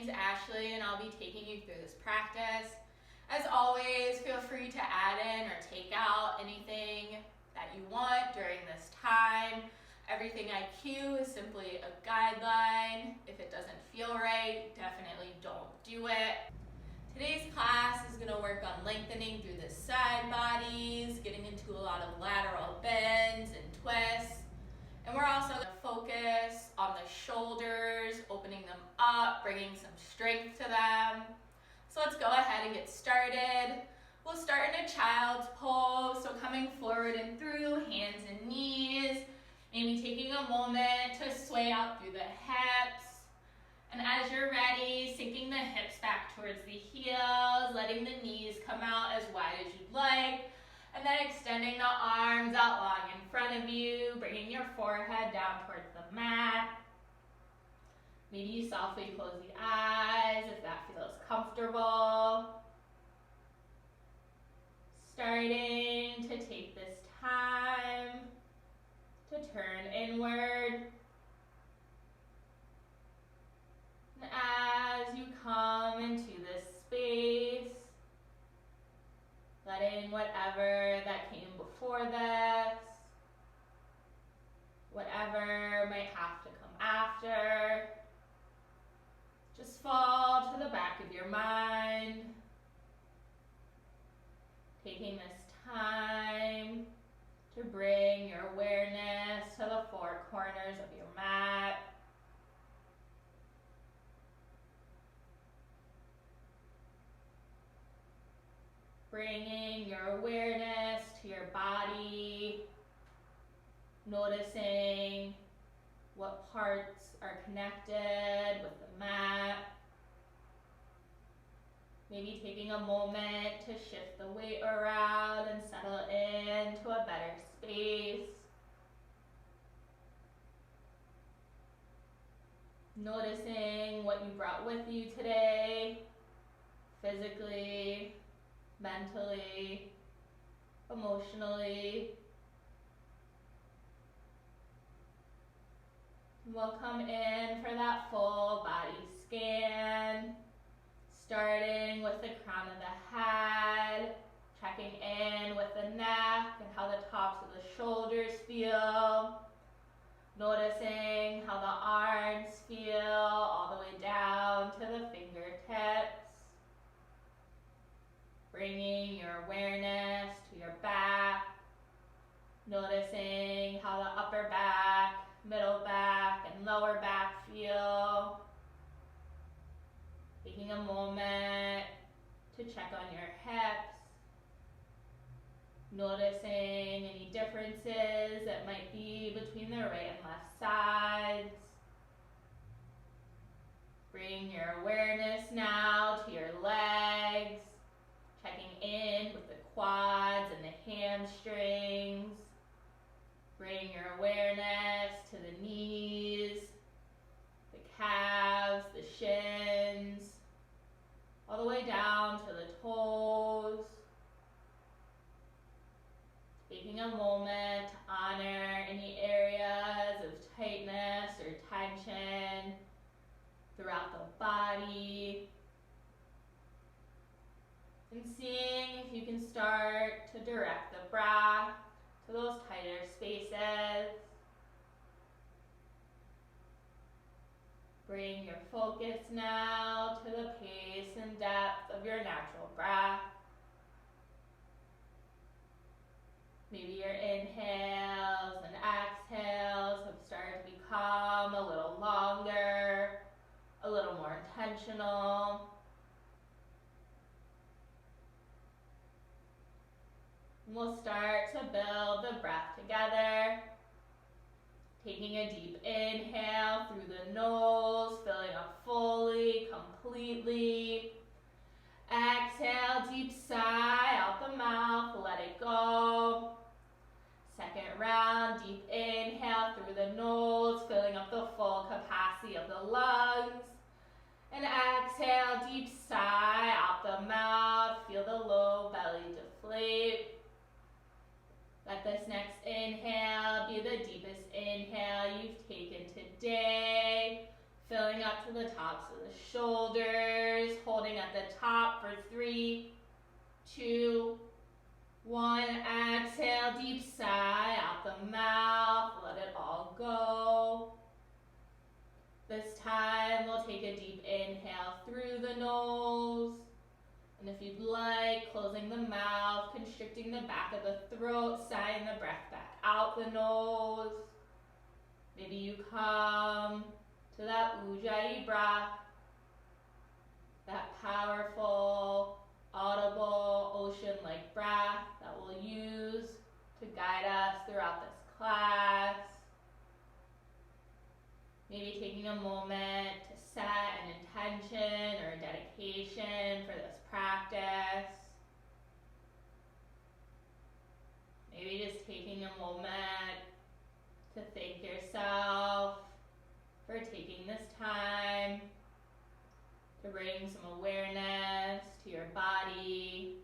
name's Ashley and I'll be taking you through this practice. As always, feel free to add in or take out anything that you want during this time. Everything I cue is simply a guideline. If it doesn't feel right, definitely don't do it. Today's class is going to work on lengthening through the side bodies, getting into a lot of lateral bends and twists. And we're also going to focus on the shoulders, opening them up, bringing some strength to them. So let's go ahead and get started. We'll start in a child's pose, so coming forward and through, hands and knees. Maybe taking a moment to sway out through the hips. And as you're ready, sinking the hips back towards the heels, letting the knees come out as wide as you'd like. And then extending the arms out long in front of you, bringing your forehead down towards the mat. Maybe you softly close the eyes if that feels comfortable. Starting to take this time to turn inward. And as you come into this space, letting whatever that came before this, whatever might have to come after, just fall to the back of your mind. Taking this time to bring your awareness to the four corners of your mat. Bringing your awareness to your body, noticing what parts are connected with the mat. Maybe taking a moment to shift the weight around and settle into a better space. Noticing what you brought with you today, physically, mentally, emotionally. We'll come in for that full body scan, starting with the crown of the head, checking in with the neck and how the tops of the shoulders feel, noticing how the arms feel all the way down to the fingertips. Bringing your awareness to your back, noticing how the upper back, middle back, and lower back feel. Taking a moment to check on your hips, noticing any differences that might be between the right and left sides. Bring your awareness now to your legs, checking in with the quads and the hamstrings. Bring your awareness to the knees, the calves, the shins, all the way down to the toes. Taking a moment to honor any areas of tightness or tension throughout the body. And seeing if you can start to direct the breath to those tighter spaces. Bring your focus now to the pace and depth of your natural breath. Maybe your inhales and exhales have started to become a little longer, a little more intentional. We'll start to build the breath together. Taking a deep inhale through the nose, filling up fully, completely. Exhale, deep sigh out the mouth, let it go. Second round, deep inhale through the nose, filling up the full capacity of the lungs. And exhale, deep sigh out the mouth, feel the low belly deflate. Let this next inhale be the deepest inhale you've taken today. Filling up to the tops of the shoulders, holding at the top for 3, 2, 1. Exhale, deep sigh out the mouth. Let it all go. This time, we'll take a deep inhale through the nose. And if you'd like, closing the mouth, constricting the back of the throat, sighing the breath back out the nose. Maybe you come to that Ujjayi breath, that powerful, audible, ocean-like breath that we'll use to guide us throughout this class. Maybe taking a moment to set an intention or a dedication for this practice. Maybe just taking a moment to thank yourself for taking this time to bring some awareness to your body,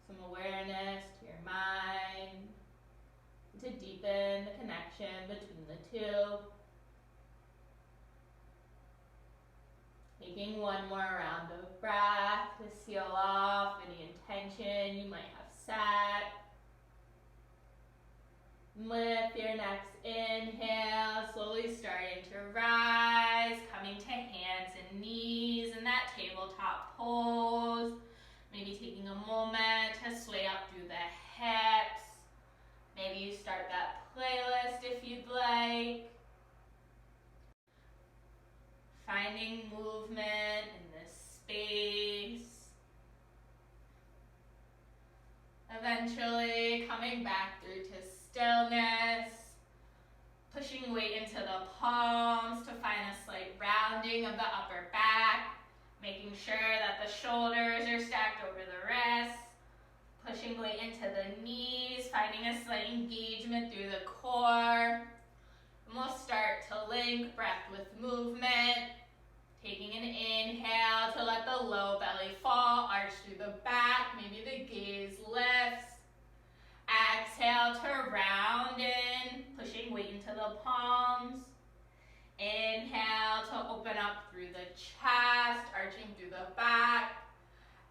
some awareness to your mind, to deepen the connection between the two. Taking one more round of breath to seal off any intention you might have set. With your next inhale, slowly starting to rise, coming to hands and knees in that tabletop pose. Maybe taking a moment to sway up through the hips. Maybe you start that playlist if you'd like. Finding movement in this space. Eventually coming back through to stillness. Pushing weight into the palms to find a slight rounding of the upper back. Making sure that the shoulders are stacked over the wrists. Pushing weight into the knees, finding a slight engagement through the core. And we'll start to link breath with movement. Taking an inhale to let the low belly fall, arch through the back, maybe the gaze lifts. Exhale to round in, pushing weight into the palms. Inhale to open up through the chest, arching through the back.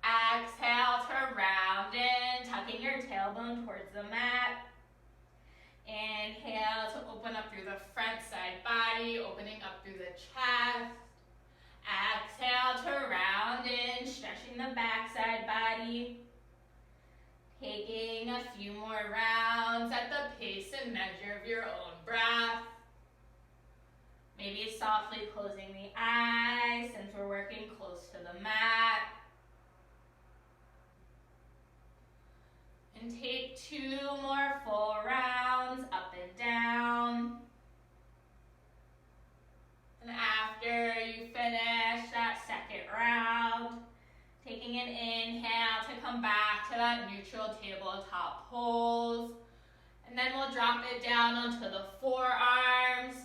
Exhale to round in, tucking your tailbone towards the mat. Inhale to open up through the front side body, opening up through the chest. Exhale to round in, stretching the backside body. Taking a few more rounds at the pace and measure of your own breath. Maybe softly closing the eyes since we're working close to the mat. And take 2 more full rounds up and down. And after you finish that second round, taking an inhale to come back to that neutral tabletop pose. And then we'll drop it down onto the forearms,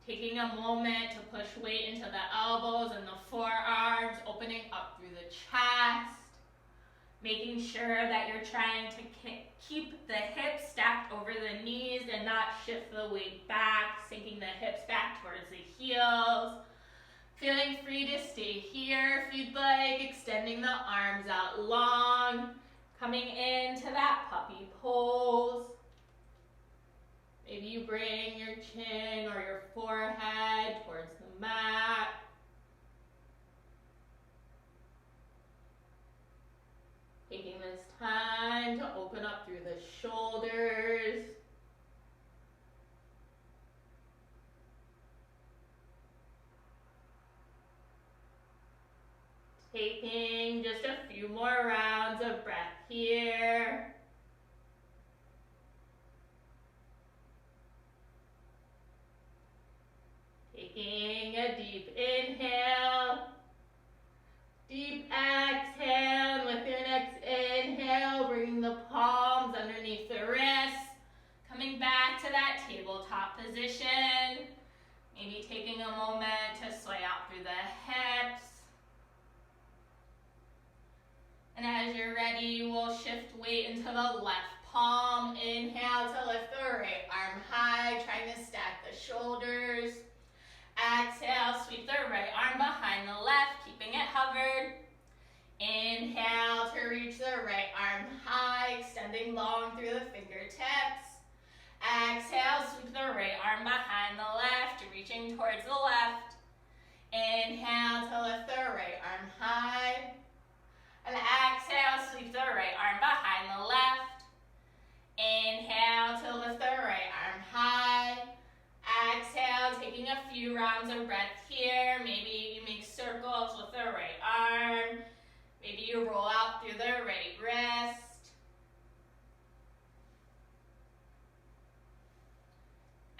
taking a moment to push weight into the elbows and the forearms, opening up through the chest. Making sure that you're trying to keep the hips stacked over the knees and not shift the weight back, sinking the hips back towards the heels. Feeling free to stay here if you'd like, extending the arms out long, coming into that puppy pose. Maybe you bring your chin or your forehead towards the mat. Taking this time to open up through the shoulders. Taking just a few more rounds of breath here. Taking a deep inhale. Deep exhale, and with your next inhale, bringing the palms underneath the wrists, coming back to that tabletop position. Maybe taking a moment to sway out through the hips. And as you're ready, we'll shift weight into the left palm. Inhale to lift the right arm high, trying to stack the shoulders. Exhale, arm behind the left, reaching towards the left. Inhale to lift the right arm high. And exhale, sweep the right arm behind the left. Inhale to lift the right arm high. Exhale, taking a few rounds of breath here. Maybe you make circles with the right arm. Maybe you roll out through the right wrist.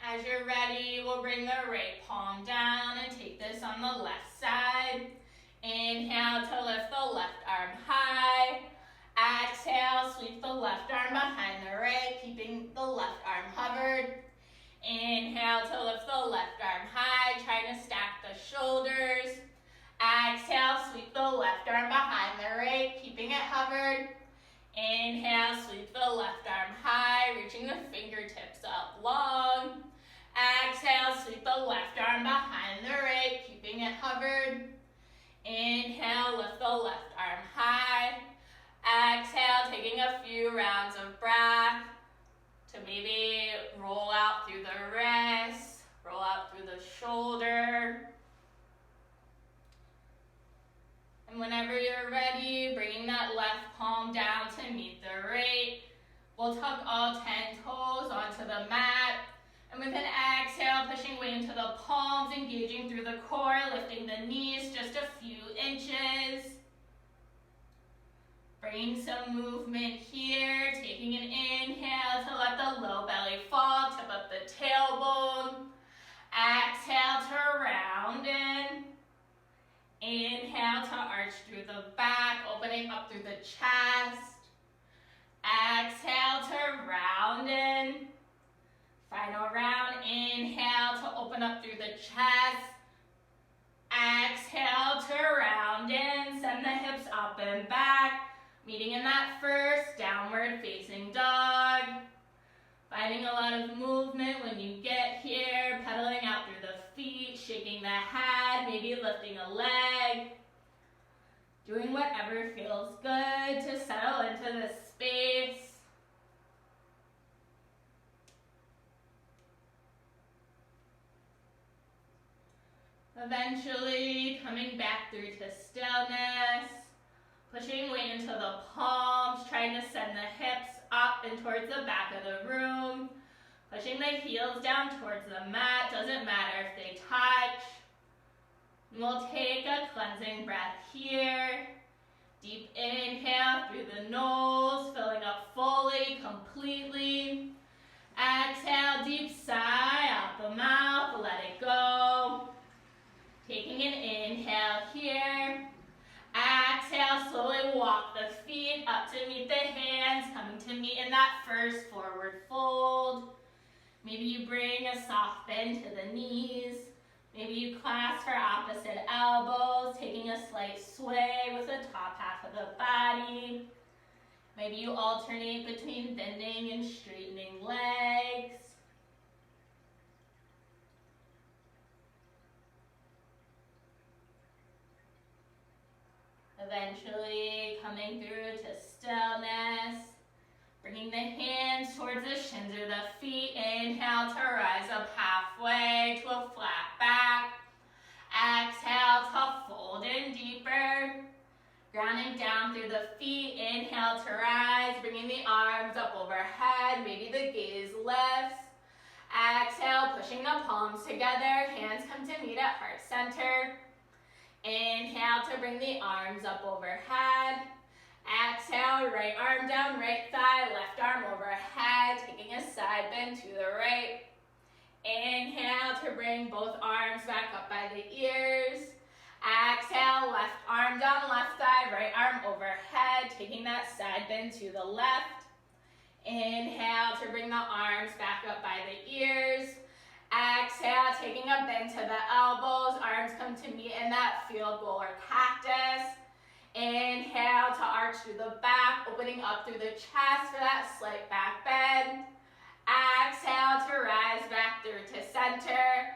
As you're ready, we'll bring the right palm down and take this on the left side. Inhale to lift the left arm high. Exhale, sweep the left arm behind the right, keeping the left arm hovered. Inhale to lift the left arm high, trying to stack the shoulders. Exhale, sweep the left arm behind the right, keeping it hovered. Inhale, sweep the left arm high, reaching the fingertips up long. Exhale, sweep the left arm behind the right, keeping it hovered. Inhale, lift the left arm high. Exhale, taking a few rounds of breath to maybe roll out through the wrist, roll out through the shoulder. And whenever you're ready, bringing that left palm down to meet the right. We'll tuck all 10 toes onto the mat. And with an exhale, pushing weight into the palms, engaging through the core, lifting the knees just a few inches. Bring some movement here, taking an inhale to let the low belly fall, tip up the tailbone. Exhale to round in. Inhale to arch through the back, opening up through the chest. Exhale to round in. Final round, inhale to open up through the chest. Exhale to round in, send the hips up and back, meeting in that first downward facing dog. Finding a lot of movement when you get here, pedaling out through the feet, shaking the head, maybe lifting a leg. Doing whatever feels good to settle into this space. Eventually coming back through to stillness, pushing weight into the palms, trying to send the hips up and towards the back of the room, pushing the heels down towards the mat, doesn't matter if they touch. And we'll take a cleansing breath here. Deep inhale through the nose, filling up fully, completely. Exhale, deep sigh out the mouth, let it go. Taking an inhale here. Exhale, slowly walk the feet up to meet the hands, coming to meet in that first forward fold. Maybe you bring a soft bend to the knees. Maybe you clasp for opposite elbows, taking a slight sway with the top half of the body. Maybe you alternate between bending and straightening legs. Eventually coming through to stillness, bringing the hands towards the shins or the feet. Inhale to rise up halfway to a flat back. Exhale to fold in deeper, grounding down through the feet. Inhale to rise, bringing the arms up overhead, maybe the gaze lifts. Exhale, pushing the palms together, hands come to meet at heart center. Inhale to bring the arms up overhead. Exhale, right arm down, right thigh, left arm overhead, taking a side bend to the right. Inhale to bring both arms back up by the ears. Exhale, left arm down, left thigh, right arm overhead, taking that side bend to the left. Inhale to bring the arms back up by the ears. Exhale, taking a bend to the elbows, arms come to meet in that field goal or cactus. Inhale to arch through the back, opening up through the chest for that slight back bend. Exhale to rise back through to center.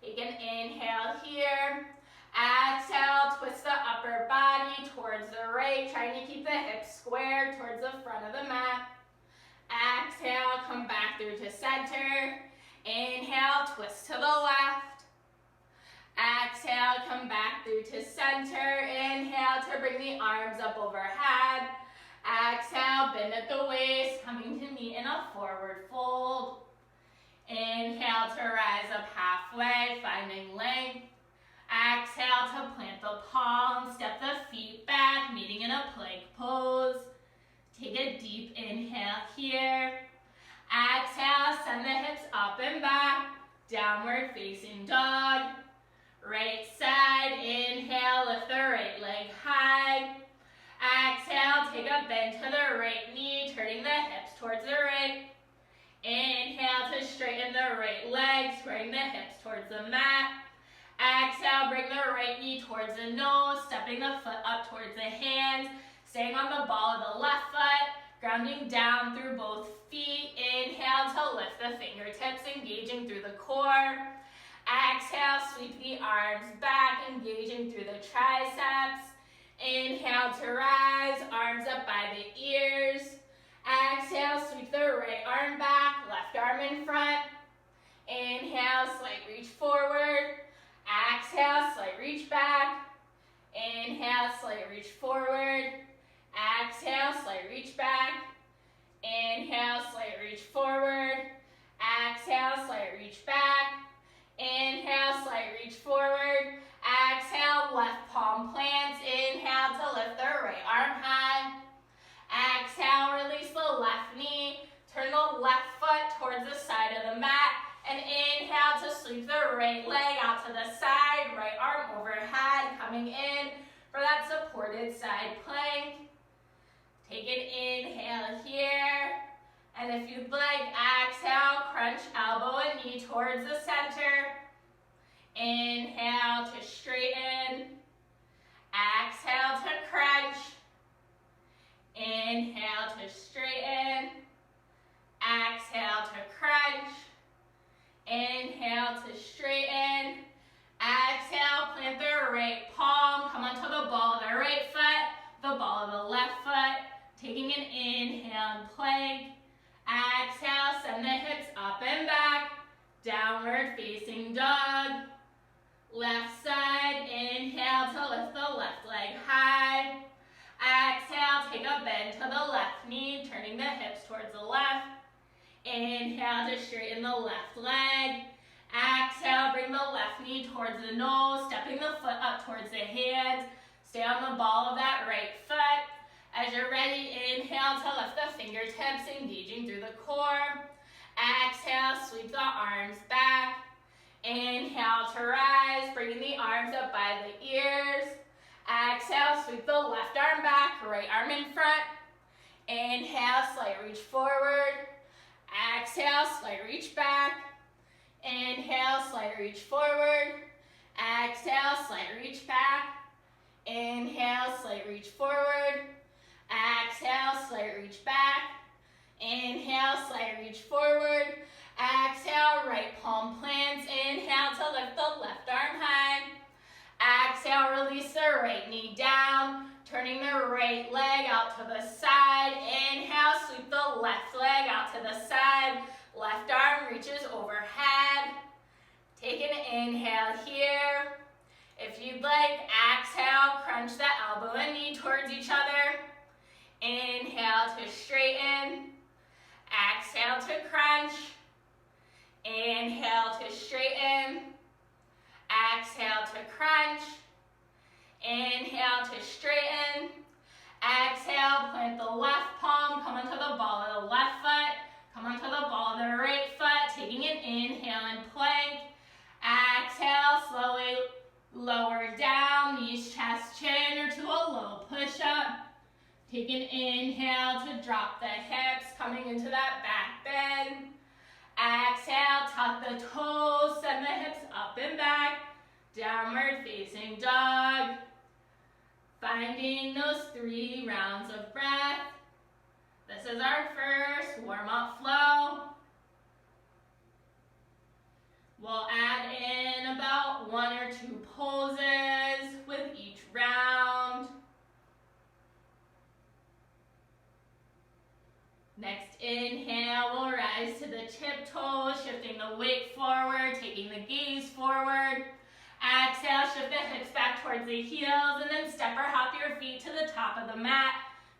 Take an inhale here. Exhale, twist the upper body towards the right, trying to keep the hips square towards the front of the mat. Exhale, come back through to center. Inhale, twist to the left. Exhale, come back through to center. Inhale to bring the arms up overhead. Exhale, bend at the waist, coming to meet in a forward fold. Inhale to rise up halfway, finding length. Exhale to plant the palms, step the feet back, meeting in a plank pose. Take a deep inhale here. Exhale, send the hips up and back, downward facing dog. Right side, inhale, lift the right leg high. Exhale, take a bend to the right knee, turning the hips towards the right. Inhale to straighten the right leg, spreading the hips towards the mat. Exhale, bring the right knee towards the nose, stepping the foot up towards the hands, staying on the ball of the left foot, grounding down through both feet. Inhale to lift the fingertips, engaging through the core. Exhale, sweep the arms back, engaging through the triceps. Inhale to rise, arms up by the ears. Exhale, sweep the right arm back, left arm in front. Inhale, slight reach forward. Exhale, slight reach back. Inhale, slight reach forward. Exhale, slight reach back. Inhale, slight reach forward. Exhale, slight reach back. Inhale, slight reach forward. Exhale, left palm plants. Inhale to lift the right arm high. Exhale, release the left knee. Turn the left foot towards the side of the mat. And inhale to sweep the right leg out to the side. Right arm overhead, coming in for that supported side plank. Take an inhale here. And if you'd like, exhale, crunch elbow and knee towards the center. Inhale to straighten. Exhale to crunch. Inhale to straighten. Exhale to crunch. Inhale to straighten. Exhale, plant the right palm. Come onto the ball of the right foot, the ball of the left foot. Taking an inhale and plank. Exhale, send the hips up and back. Downward facing dog. Left side, inhale to lift the left leg high. Exhale, take a bend to the left knee, turning the hips towards the left. Inhale to straighten the left leg. Exhale, bring the left knee towards the nose, stepping the foot up towards the hands. Stay on the ball of that right foot. As you're ready, inhale to lift the fingertips, engaging through the core. Exhale, sweep the arms back. Inhale to rise, bringing the arms up by the ears. Exhale, sweep the left arm back, right arm in front. Inhale, slight reach forward. Exhale, slight reach back. Inhale, slight reach forward. Exhale, slight reach back. Inhale, slight reach forward. Exhale, slight reach back. Inhale, slight reach forward. Exhale, right palm plants. Inhale to lift the left arm high. Exhale, release the right knee down, turning the right leg out to the side. Inhale, sweep the left leg out to the side. Left arm reaches overhead. Take an inhale here. If you'd like, exhale, crunch the elbow and knee towards each other. Inhale to straighten. Exhale to crunch. Inhale to straighten. Exhale to crunch. Inhale to straighten. Exhale, plant the left palm, come onto the ball of the left foot. Come onto the ball of the right foot, taking an inhale and plank. Exhale, slowly lower down, knees, chest, chin, or to a low push-up. Take an inhale to drop the hips, coming into that back bend. Exhale, tuck the toes, send the hips up and back. Downward facing dog. Finding those 3 rounds of breath. This is our first warm-up flow. We'll add in about 1 or 2 poses with each round. Next Inhale, we'll rise to the tiptoes, shifting the weight forward, taking the gaze forward. Exhale, shift the hips back towards the heels, and then step or hop your feet to the top of the mat,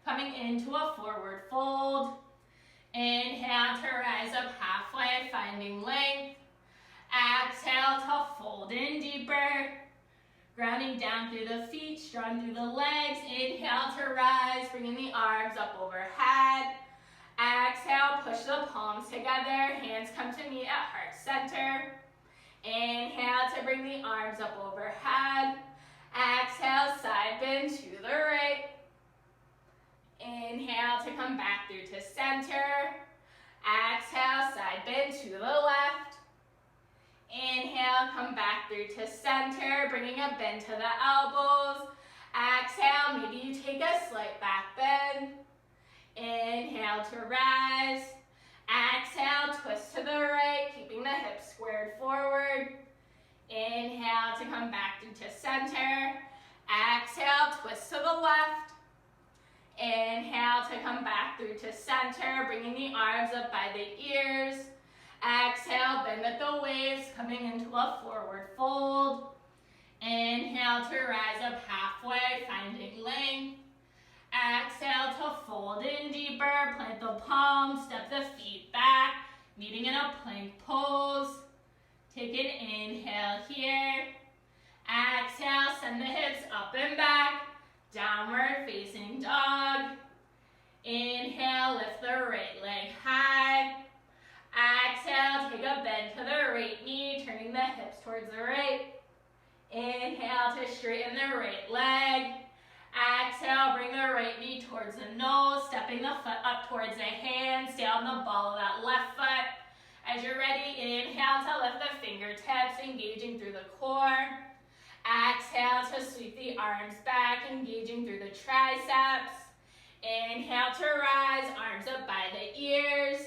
coming into a forward fold. Inhale to rise up halfway, finding length. Exhale to fold in deeper. Grounding down through the feet, strong through the legs. Inhale to rise, bringing the arms up overhead. Exhale, push the palms together. Hands come to meet at heart center. Inhale to bring the arms up overhead. Exhale, side bend to the right. Inhale to come back through to center. Exhale, side bend to the left. Inhale, come back through to center, bringing a bend to the elbows. Exhale, maybe you take a slight back bend. Inhale to rise. Exhale, twist to the right, keeping the hips squared forward. Inhale to come back through to center. Exhale, twist to the left. Inhale to come back through to center, bringing the arms up by the ears. Exhale, bend at the waist, coming into a forward fold. Inhale to rise up halfway, finding length. Exhale to fold in deeper, plant the palms, step the feet back, meeting in a plank pose. Take an inhale here. Exhale, send the hips up and back, downward facing dog. Inhale, lift the right leg high. Exhale, take a bend to the right knee, turning the hips towards the right. Inhale to straighten the right leg. Exhale, bring the right knee towards the nose, stepping the foot up towards the hand. Stay on the ball of that left foot. As you're ready, inhale to lift the fingertips, engaging through the core. Exhale to sweep the arms back, engaging through the triceps. Inhale to rise, arms up by the ears.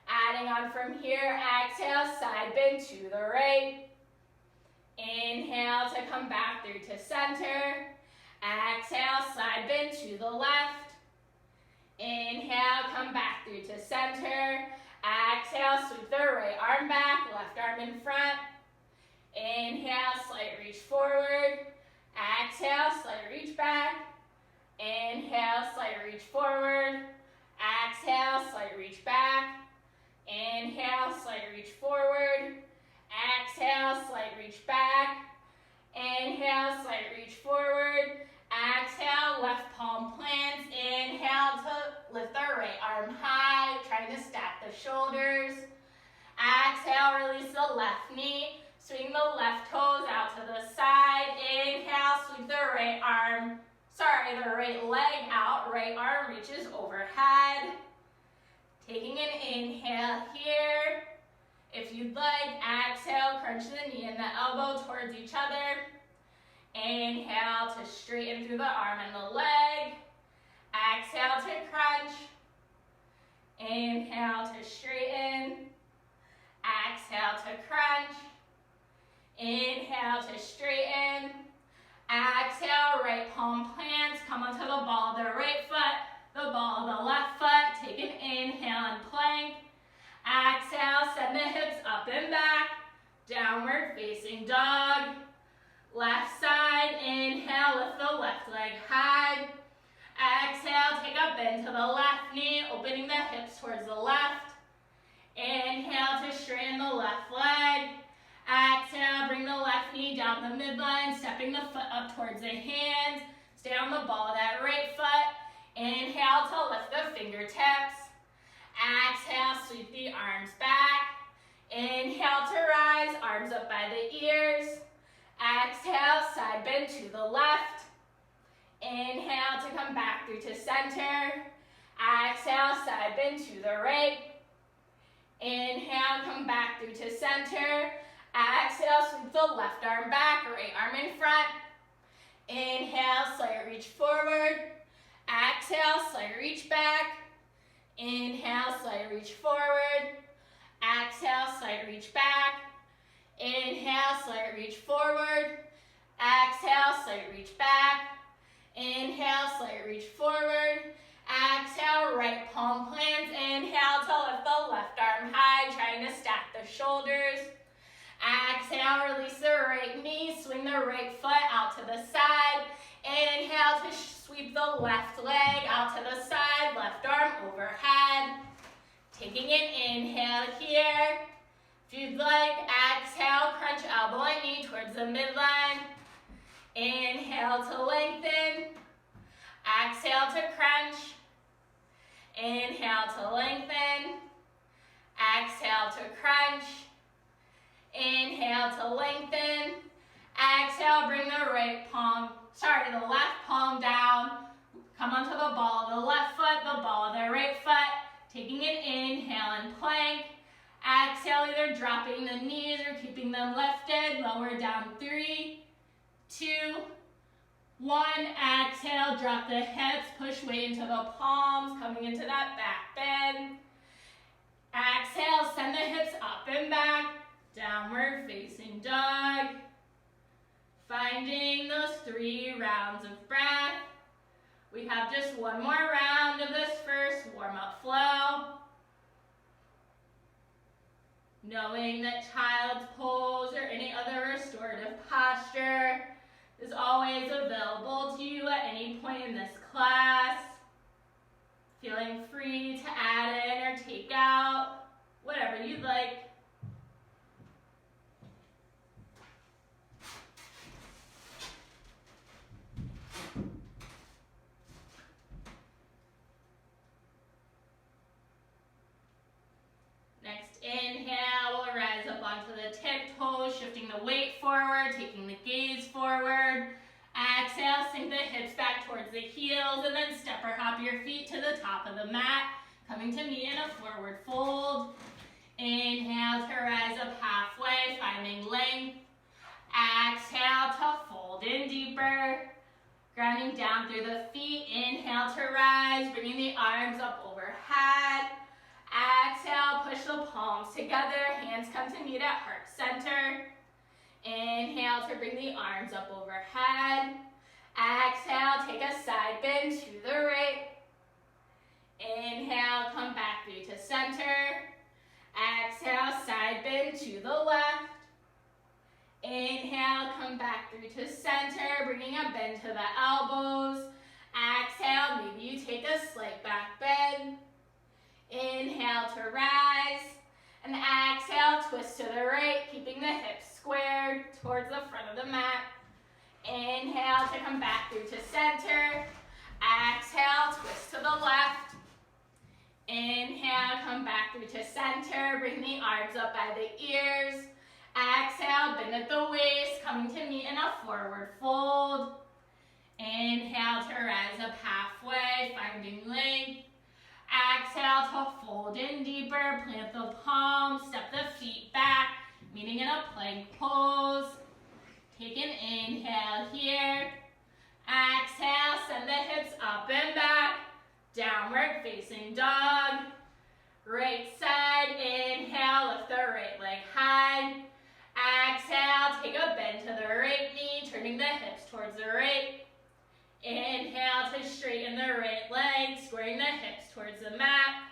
Adding on from here, exhale, side bend to the right. Inhale to come back through to center. Exhale, side bend to the left. Inhale, come back through to center. Exhale, sweep the right arm back, left arm in front. Inhale, slight reach forward. Exhale, slight reach back. Inhale, slight reach forward. Exhale, slight reach back. Inhale, slight reach forward. Exhale, slight reach back. Inhale, slight reach forward. Exhale, left palm plants. Inhale to lift the right arm high, trying to stack the shoulders. Exhale, release the left knee. Swing the left toes out to the side. Inhale, sweep the right leg out. Right arm reaches overhead. Taking an inhale here. If you'd like, exhale, crunch the knee and the elbow towards each other. Inhale to straighten through the arm and the leg. Exhale to crunch. Inhale to straighten. Exhale to crunch. Inhale to straighten. Exhale, right palm plants. Come onto the ball of the right foot, the ball of the left foot. Take an inhale and plank. Exhale, send the hips up and back. Downward facing dog. Left side, inhale, lift the left leg high. Exhale, take a bend to the left knee, opening the hips towards the left. Inhale to straighten the left leg. Exhale, bring the left knee down the midline, stepping the foot up towards the hands. Stay on the ball of that right foot. Inhale to lift the fingertips. Exhale, sweep the arms back. Inhale to rise, arms up by the ears. Exhale, side bend to the left. Inhale to come back through to center. Exhale, side bend to the right. Inhale, come back through to center. Exhale, sweep the left arm back, right arm in front. Inhale, slight reach forward. Exhale, slight reach back. Inhale, slight reach forward. Exhale, slight reach back. Inhale, slight reach forward. Exhale, slight reach back. Inhale, slight reach forward. Exhale, right palm plants. Inhale to lift the left arm high, trying to stack the shoulders. Exhale, release the right knee, swing the right foot out to the side. Inhale to sweep the left leg out to the side, left arm overhead. Taking an inhale here. If you'd like, exhale, crunch elbow and knee towards the midline. Inhale to lengthen. Exhale to crunch. Inhale to lengthen. Exhale to crunch. Inhale to lengthen. Exhale, bring the the left palm down. Come onto the ball of the left foot, the ball of the right foot. Taking an inhale and plank. Exhale, either dropping the knees or keeping them lifted. Lower down. 3, 2, 1. Exhale, drop the hips, push weight into the palms, coming into that back bend. Exhale, send the hips up and back. Downward facing dog. Finding those 3 rounds of breath. We have just one more round of this first warm-up flow. Knowing that child's pose or any other restorative posture is always available to you at any point in this class. Feeling free to add in or take out, whatever you'd like. Next inhale, we'll rise up onto the tiptoes, shifting the weight forward, taking the gaze forward. Exhale, sink the hips back towards the heels, and then step or hop your feet to the top of the mat, coming to meet in a forward fold. Inhale to rise up halfway, finding length. Exhale to fold in deeper, grounding down through the feet. Inhale to rise, bringing the arms up overhead. Exhale, push the palms together, hands come to meet at heart center. Inhale to bring the arms up overhead. Exhale, take a side bend to the right. Inhale, come back through to center. Exhale, side bend to the left. Inhale, come back through to center, bringing a bend to the elbows. Exhale, maybe you take a slight back bend. Inhale to rise, and exhale, twist to the right, keeping the hips squared towards the front of the mat. Inhale to come back through to center. Exhale, twist to the left. Inhale, come back through to center, bring the arms up by the ears. Exhale, bend at the waist, coming to meet in a forward fold. Inhale to rise up halfway, finding length. Exhale to fold in deeper, plant the palms, step the feet back, meeting in a plank pose. Take an inhale here. Exhale, send the hips up and back, downward facing dog. Right side, inhale, lift the right leg high. Exhale, take a bend to the right knee, turning the hips towards the right. Inhale to straighten the right leg, squaring the hips towards the mat.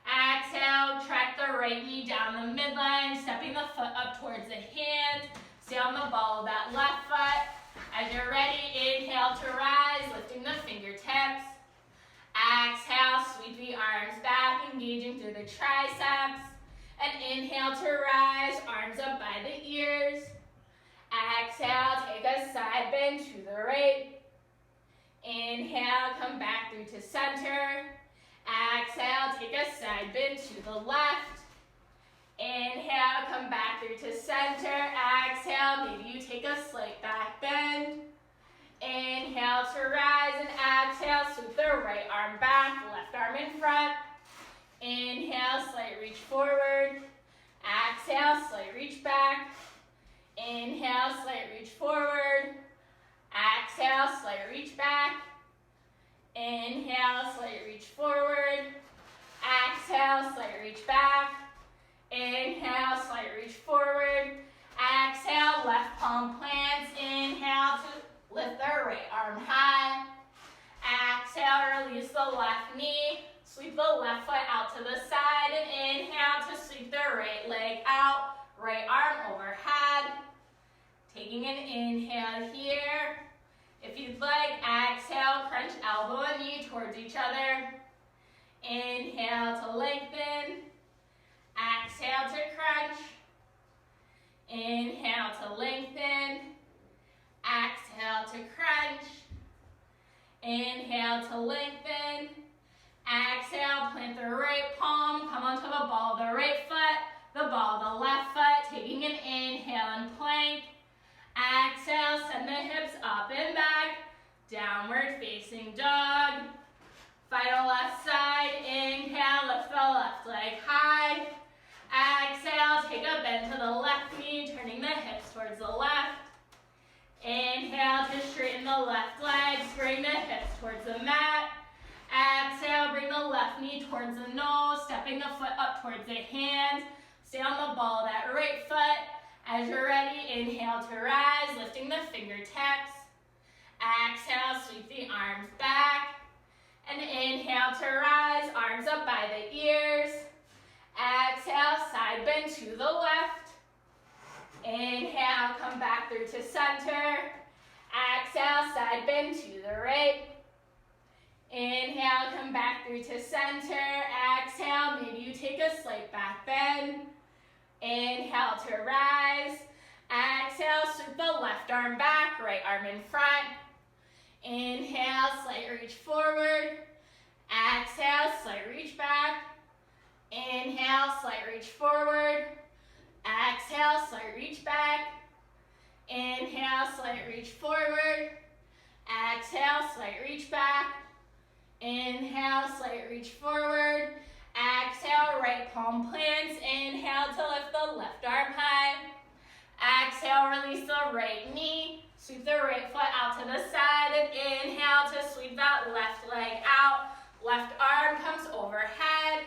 Exhale, track the right knee down the midline, stepping the foot up towards the hand. Stay on the ball of that left foot. As you're ready, inhale to rise, lifting the fingertips. Exhale, sweep the arms back, engaging through the triceps. And inhale to rise, arms up by the ears. Exhale, take a side bend to the right. Inhale, come back through to center. Exhale, take a side bend to the left. Inhale, come back through to center. Exhale, maybe you take a slight back bend. Inhale to rise and exhale, sweep the right arm back, left arm in front. Inhale, slight reach forward. Exhale, slight reach back. Inhale, slight reach forward. Exhale, slight reach back. Inhale, slight reach forward. Exhale, slight reach back. Inhale, slight reach forward. Exhale, left palm plants. Inhale to lift the right arm high. Exhale. Exhale, release the left knee. Sweep the left foot out to the side and inhale to sweep the right leg out. Right arm overhead. Taking an inhale here. If you'd like, exhale, crunch elbow and knee towards each other. Inhale to lengthen. Exhale to crunch. Inhale to lengthen. Exhale to crunch. Inhale to lengthen. Exhale, plant the right palm, come onto the ball of the right foot, the ball of the left foot, taking an inhale and plank. Exhale, send the hips up and back, downward facing dog. Final left side, inhale, lift the left leg high. Exhale, take a bend to the left knee, turning the hips towards the left. Inhale to straighten the left leg, bring the hips towards the mat. Exhale, bring the left knee towards the nose, stepping the foot up towards the hands. Stay on the ball of that right foot. As you're ready, inhale to rise, lifting the fingertips. Exhale, sweep the arms back. And inhale to rise, arms up by the ears. Exhale, side bend to the left. Inhale, come back through to center. Exhale, side bend to the right. Inhale, come back through to center. Exhale, maybe you take a slight back bend. Inhale to rise. Exhale, sweep the left arm back, right arm in front. Inhale, slight reach forward. Exhale, slight reach back. Inhale, slight reach forward. Exhale, slight reach back. Inhale, slight reach forward. Exhale, slight reach back. Inhale, slight reach forward. Exhale, right palm plants. Inhale to lift the left arm high. Exhale, release the right knee. Sweep the right foot out to the side and inhale to sweep that left leg out. Left arm comes overhead.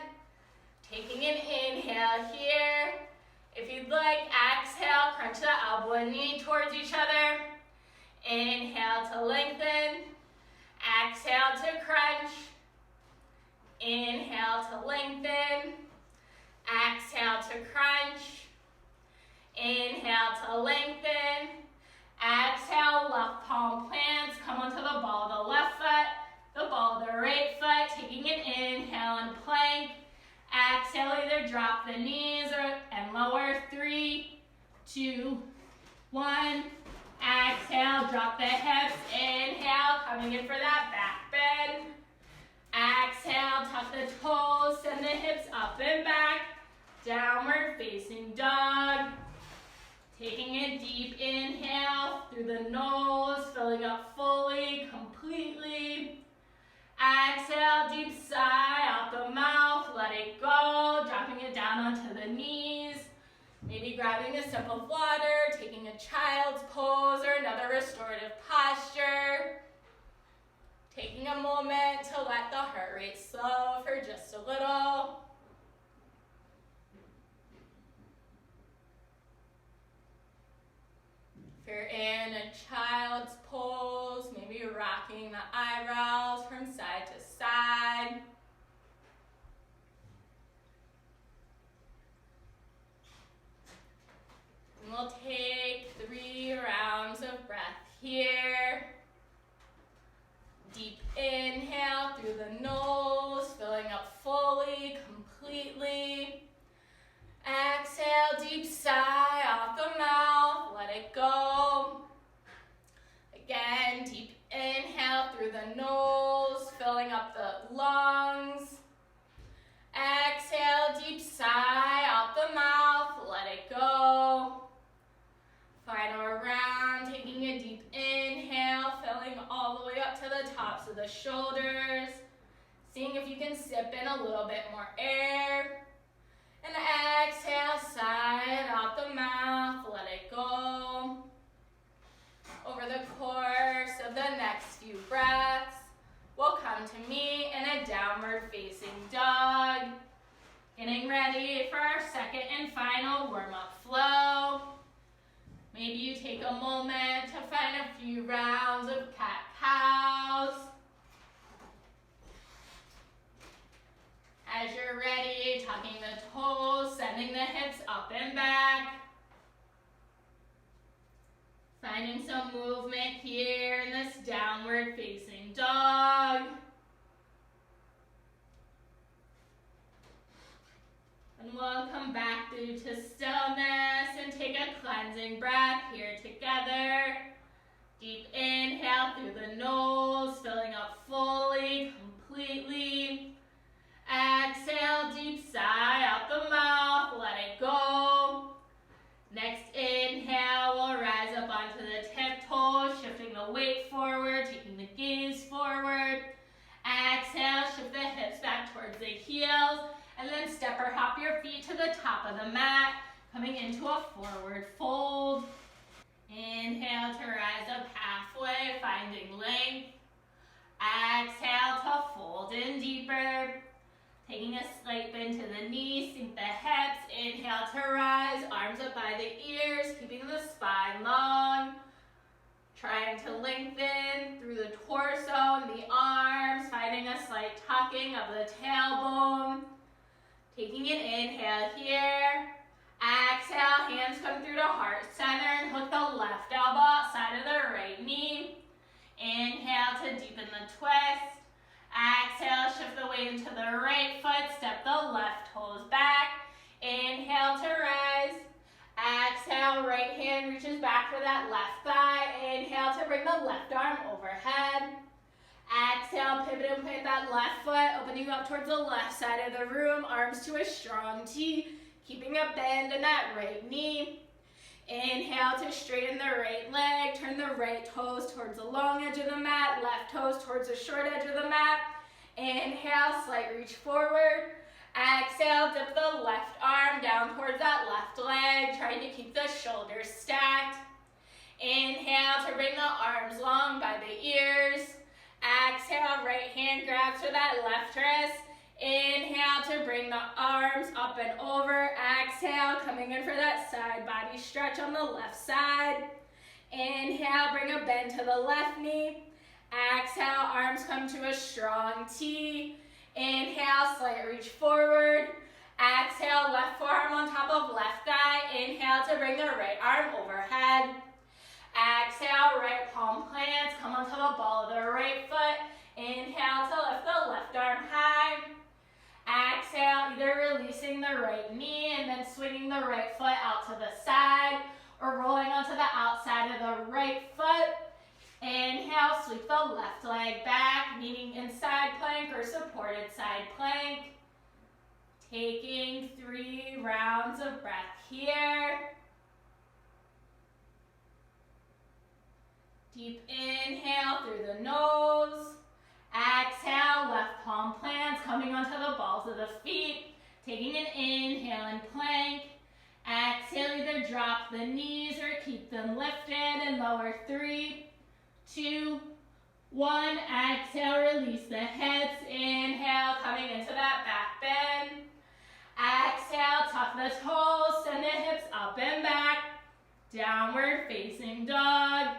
Taking an inhale here. If you'd like, exhale, crunch the elbow and knee towards each other. Inhale to lengthen. Exhale to crunch. Inhale to lengthen. Exhale to crunch. Inhale to lengthen. Exhale, left palm plants. Come onto the ball of the left foot, the ball of the right foot. Taking an inhale and plank. Exhale, either drop the knees and lower. 3, 2, 1. Exhale, drop the hips. Inhale, coming in for that back bend. Exhale, tuck the toes, send the hips up and back. Downward facing dog. Taking a deep inhale through the nose, filling up fully, completely. Exhale, deep sigh out the mouth, let it go, dropping it down onto the knees. Maybe grabbing a sip of water, taking a child's pose or another restorative posture. Taking a moment to let the heart rate slow for just a little. If you're in a child's pose, maybe you're rocking the eyebrows from side to side. And we'll take 3 rounds of breath here. Deep inhale through the nose, filling up fully, completely. Exhale, deep sigh off the mouth, let it go. Again, deep inhale through the nose, filling up the lungs. Exhale, deep sigh out the mouth, let it go. Final round, taking a deep inhale, filling all the way up to the tops of the shoulders. Seeing if you can sip in a little bit more air. And exhale, sigh it out the mouth, let it go. Over the course of the next few breaths, we'll come to meet in a downward facing dog. Getting ready for our second and final warm-up flow. Maybe you take a moment to find a few rounds of cat-cows. Finding some movement here in this downward facing dog. And we'll come back through to stillness and take a cleansing breath here together. Deep inhale through the nose, filling up fully, completely. Exhale, deep sigh out the mouth, let it go. Next inhale, we'll rise up onto the tiptoes, shifting the weight forward, taking the gaze forward. Exhale, shift the hips back towards the heels, and then step or hop your feet to the top of the mat, coming into a forward fold. Inhale to rise up halfway, finding length. Exhale to fold in deeper. Taking a slight bend to the knees, sink the hips. Inhale to rise, arms up by the ears, keeping the spine long. Trying to lengthen through the torso and the arms, finding a slight tucking of the tailbone. Taking an inhale here. Exhale, hands come through to heart center and hook the left elbow outside of the right knee. Inhale to deepen the twist. Exhale, shift the weight into the right foot, step the left toes back. Inhale to rise. Exhale, right hand reaches back for that left thigh. Inhale to bring the left arm overhead. Exhale, pivot and plant that left foot, opening up towards the left side of the room, arms to a strong T, keeping a bend in that right knee. Inhale to straighten the right leg, turn the right toes towards the long edge of the mat, left toes towards the short edge of the mat. Inhale, slight reach forward. Exhale, dip the left arm down towards that left leg, trying to keep the shoulders stacked. Inhale to bring the arms long by the ears. Exhale, right hand grabs for that left wrist. Inhale to bring the arms up and over. Exhale, coming in for that side body stretch on the left side. Inhale, bring a bend to the left knee. Exhale, arms come to a strong T. Inhale, slight reach forward. Exhale, left forearm on top of left thigh. Inhale to bring the right arm overhead. Exhale, right palm plants, come onto the ball of the right foot. Inhale to lift the left arm high. Exhale, either releasing the right knee and then swinging the right foot out to the side or rolling onto the outside of the right foot. Inhale, sweep the left leg back, meaning in side plank or supported side plank. Taking 3 rounds of breath here. Deep inhale through the nose. Exhale, left palm plants, coming onto the balls of the feet. Taking an inhale in plank. Exhale, either drop the knees or keep them lifted and lower. 3, 2, 1. Exhale, release the hips. Inhale, coming into that back bend. Exhale, tuck the toes, send the hips up and back. Downward facing dog.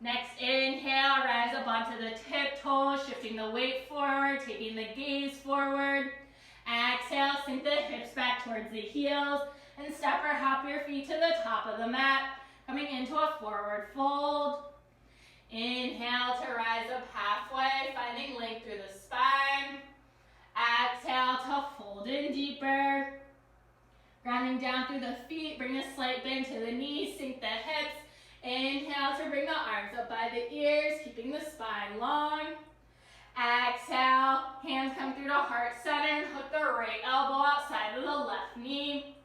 Next inhale, rise up onto the tiptoes, shifting the weight forward, taking the gaze forward. Exhale, sink the hips back towards the heels, and step or hop your feet to the top of the mat, coming into a forward fold. Inhale to rise up halfway, finding length through the spine. Exhale to fold in deeper. Grounding down through the feet, bring a slight bend to the knees, sink the hips. Inhale to bring the arms up by the ears, keeping the spine long. Exhale, hands come through to heart center and hook the right elbow outside of the left knee.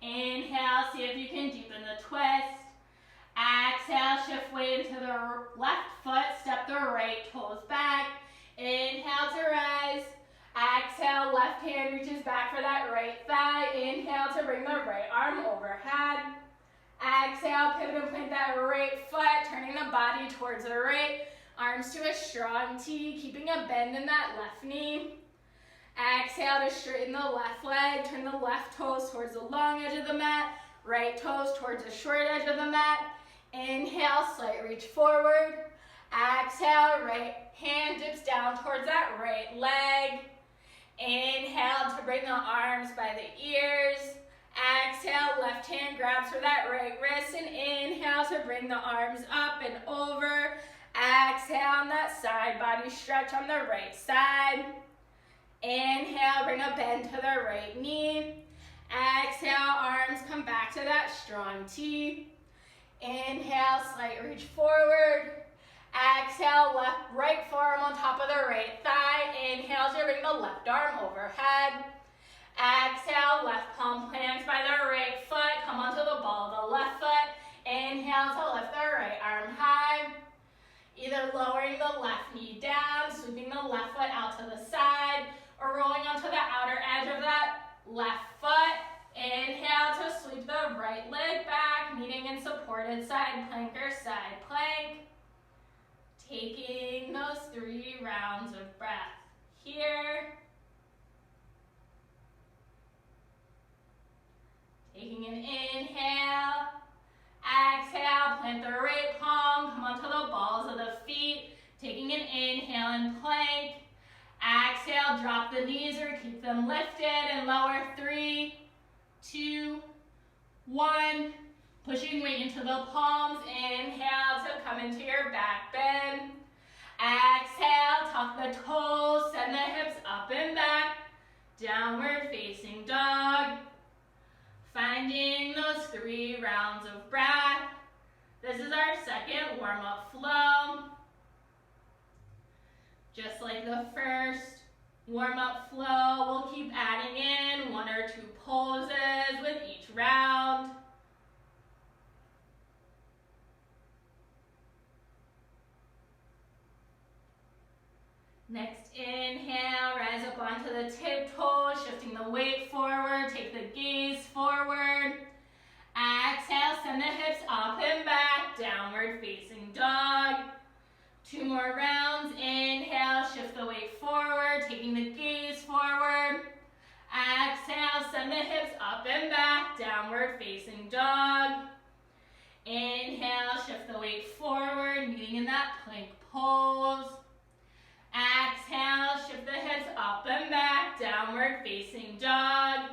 Inhale, see if you can deepen the twist. Exhale, shift weight into the left foot, step the right toes back. Inhale to rise. Exhale, left hand reaches back for that right thigh. Inhale to bring the right arm overhead. Exhale, pivot and plant that right foot, turning the body towards the right. Arms to a strong T, keeping a bend in that left knee. Exhale to straighten the left leg, turn the left toes towards the long edge of the mat, right toes towards the short edge of the mat. Inhale, slight reach forward. Exhale, right hand dips down towards that right leg. Inhale to bring the arms by the ears. Exhale, left hand grabs for that right wrist, and inhale to bring the arms up and over. Exhale on that side body stretch on the right side. Inhale, bring a bend to the right knee. Exhale, arms come back to that strong T. Inhale, slight reach forward. Exhale, right forearm on top of the right thigh. Inhale to bring the left arm overhead. Exhale, left palm plants by the right foot. Come onto the ball of the left foot. Inhale to lift the right arm high. Either lowering the left knee down, sweeping the left foot out to the side, or rolling onto the outer edge of that left foot. Inhale to sweep the right leg back, meeting in supported side plank or side plank. Taking those 3 rounds of breath here. Taking an inhale. Exhale, plant the right palm, come onto the balls of the feet. Taking an inhale and plank. Exhale, drop the knees or keep them lifted and lower. 3, 2, 1. Pushing weight into the palms. Inhale to come into your back bend. Exhale, tuck the toes, send the hips up and back. Downward facing dog. Finding those 3 rounds of breath. This is our second warm-up flow. Just like the first warm-up flow, we'll keep adding in 1 or 2 poses with each round. Next inhale, rise up onto the tiptoes, shifting the weight forward, take the gaze forward. Exhale, send the hips up and back, downward facing dog. 2 more rounds, inhale, shift the weight forward, taking the gaze forward. Exhale, send the hips up and back, downward facing dog. Inhale, shift the weight forward, meeting in that plank pose. Exhale, shift the hips up and back, downward facing dog.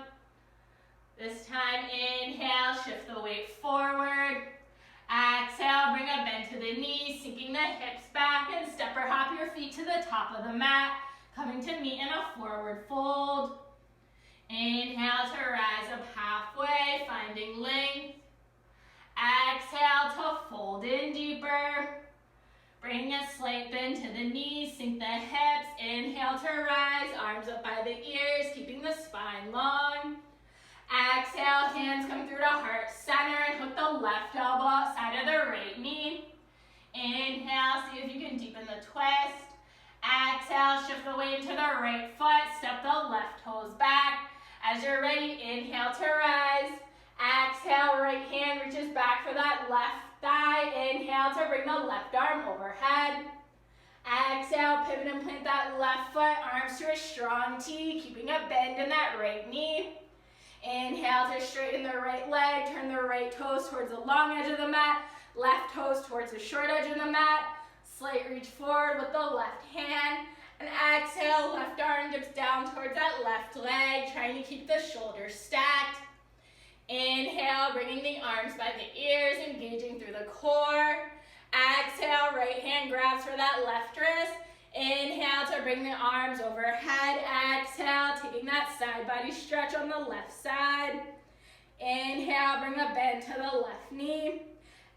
This time, inhale, shift the weight forward. Exhale, bring a bend to the knees, sinking the hips back, and step or hop your feet to the top of the mat, coming to meet in a forward fold. Inhale to rise up halfway, finding length. Exhale to fold in deeper. Bring a slight bend to the knees, sink the hips. Inhale to rise, arms up by the ears, keeping the spine long. Exhale, hands come through to heart center and hook the left elbow outside of the right knee. Inhale, see if you can deepen the twist. Exhale, shift the weight into the right foot, step the left toes back. As you're ready, inhale to rise. Exhale, right hand reaches back for that left thigh. Inhale to bring the left arm overhead. Exhale, pivot and plant that left foot, arms to a strong T, keeping a bend in that right knee. Inhale to straighten the right leg, turn the right toes towards the long edge of the mat, left toes towards the short edge of the mat. Slight reach forward with the left hand. And exhale, left arm dips down towards that left leg, trying to keep the shoulders stacked. Inhale, bringing the arms by the ears, engaging through the core. Exhale, right hand grabs for that left wrist. Inhale to bring the arms overhead. Exhale, taking that side body stretch on the left side. Inhale, bring a bend to the left knee.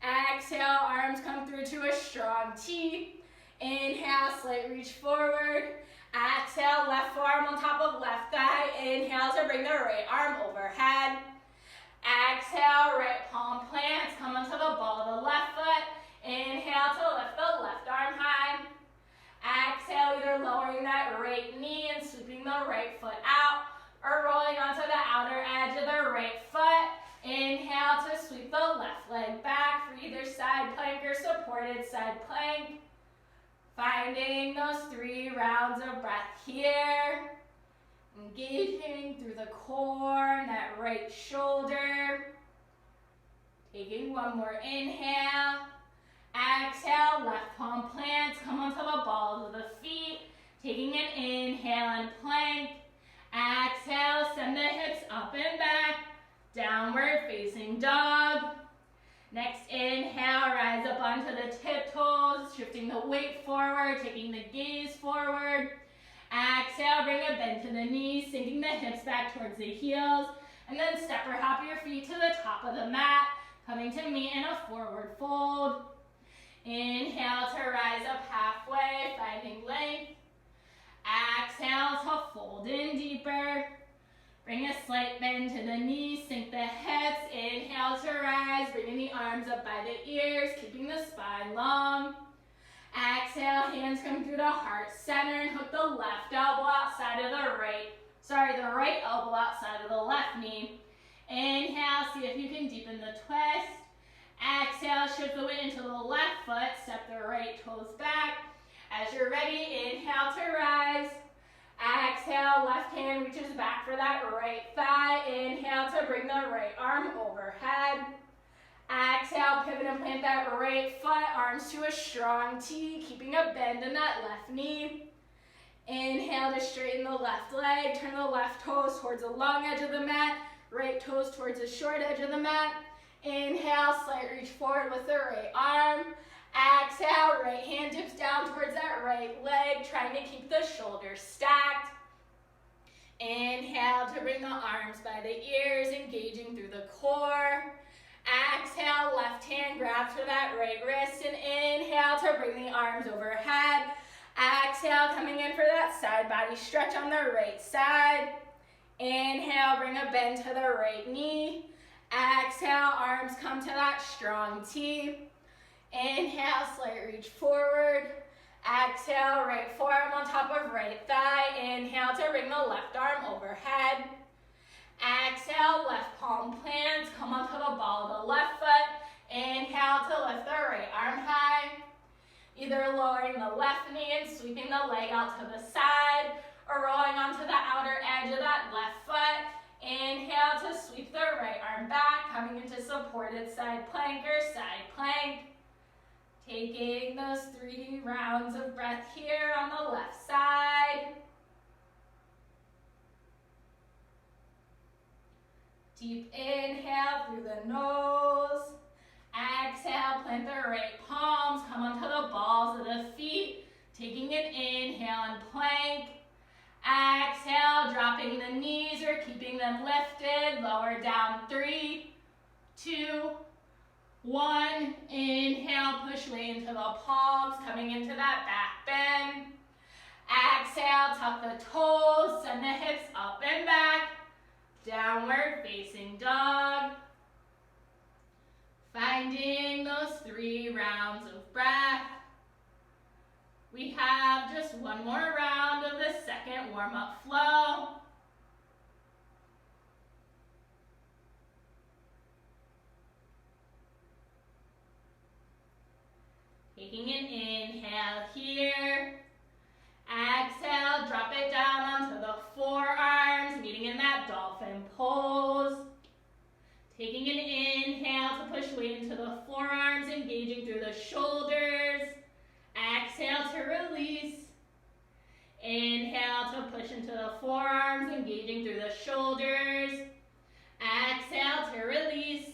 Exhale, arms come through to a strong T. Inhale, slight reach forward. Exhale, left forearm on top of left thigh. Inhale to bring the right arm overhead. Exhale, right palm plants, come onto the ball of the left foot. Inhale to lift the left arm high. Exhale, either lowering that right knee and sweeping the right foot out, or rolling onto the outer edge of the right foot. Inhale to sweep the left leg back for either side plank or supported side plank. Finding those 3 rounds of breath here. Engaging through the core and that right shoulder. Taking 1 more inhale. Exhale, left palm plants, come onto the balls of the feet. Taking an inhale and plank. Exhale, send the hips up and back. downward facing dog. Next inhale, rise up onto the tiptoes, shifting the weight forward, taking the gaze forward. Exhale, bring a bend to the knees, sinking the hips back towards the heels, and then step or hop your feet to the top of the mat, coming to meet in a forward fold. Inhale to rise up halfway, finding length. Exhale to fold in deeper. Bring a slight bend to the knees, sink the hips. Inhale to rise, bringing the arms up by the ears, keeping the spine long. Exhale, hands come through the heart center and hook the left elbow outside of the right elbow outside of the left knee. Inhale, see if you can deepen the twist. Exhale, shift the weight into the left foot, step the right toes back. As you're ready, inhale to rise. Exhale, left hand reaches back for that right thigh. Inhale to bring the right arm overhead. Exhale, pivot and plant that right foot, arms to a strong T, keeping a bend in that left knee. Inhale to straighten the left leg, turn the left toes towards the long edge of the mat, right toes towards the short edge of the mat. Inhale, slight reach forward with the right arm. Exhale, right hand dips down towards that right leg, trying to keep the shoulders stacked. Inhale to bring the arms by the ears, engaging through the core. Exhale, left hand grabs for that right wrist, and inhale to bring the arms overhead. Exhale, coming in for that side body stretch on the right side. Inhale, bring a bend to the right knee. Exhale, arms come to that strong T. Inhale, slight reach forward. Exhale, right forearm on top of right thigh. Inhale to bring the left arm overhead. Exhale, left palm plants, come onto the ball of the left foot. Inhale to lift the right arm high. Either lowering the left knee and sweeping the leg out to the side, or rolling onto the outer edge of that left foot. Inhale to sweep the right arm back, coming into supported side plank or side plank. Taking those 3 rounds of breath here on the left side. Deep inhale through the nose. Exhale, plant the right palms, come onto the balls of the feet. Taking an inhale and plank. Exhale, dropping the knees or keeping them lifted. Lower down, 3, 2, 1. Inhale, push way into the palms, coming into that back bend. Exhale, tuck the toes, send the hips up and back. Downward facing dog. Finding those 3 rounds of breath. We have just 1 more round of the second warm-up flow. Taking an inhale here. Exhale, drop it down onto the forearms, meeting in that dolphin pose. Taking an inhale to push weight into the forearms, engaging through the shoulders. Exhale to release. Inhale to push into the forearms, engaging through the shoulders. Exhale to release.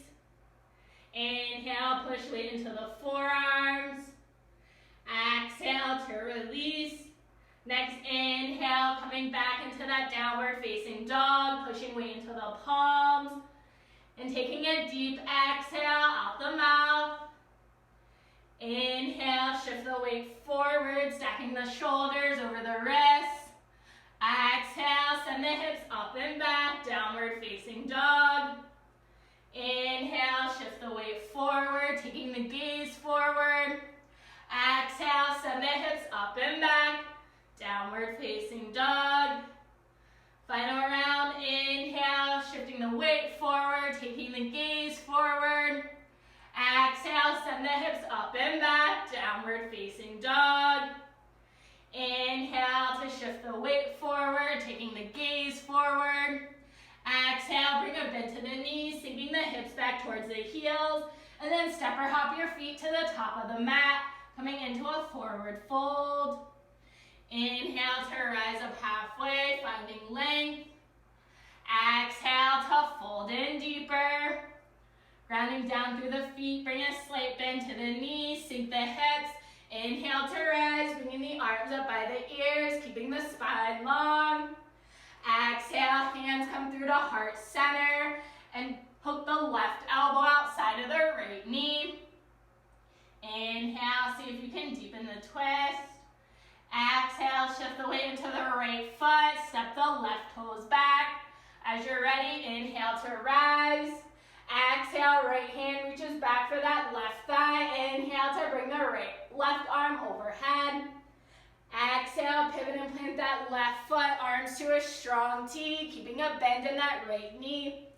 Inhale, push weight into the forearms. Exhale to release. Next inhale, coming back into that downward facing dog, pushing weight into the palms. And taking a deep exhale out the mouth. Inhale, shift the weight forward, stacking the shoulders over the wrists. Exhale, send the hips up and back, downward facing dog. Inhale, shift the weight forward, taking the gaze forward. Exhale, send the hips up and back, downward facing dog. Final round, inhale, shifting the weight forward, taking the gaze forward. Exhale, send the hips up and back, downward facing dog. Inhale to shift the weight forward, taking the gaze forward. Exhale, bring a bend to the knees, sinking the hips back towards the heels, and then step or hop your feet to the top of the mat, coming into a forward fold. Inhale to rise up halfway, finding length. Exhale to fold in deeper. Grounding down through the feet, bring a slight bend to the knees, sink the hips. Inhale to rise, bringing the arms up by the ears, keeping the spine long. Exhale, hands come through to heart center, and hook the left elbow outside of the right knee. Inhale, see if you can deepen the twist. Exhale, shift the weight into the right foot, step the left toes back. As you're ready, inhale to rise. Exhale, right hand reaches back for that left thigh. Inhale to bring the left arm overhead. Exhale, pivot and plant that left foot, arms to a strong T, keeping a bend in that right knee.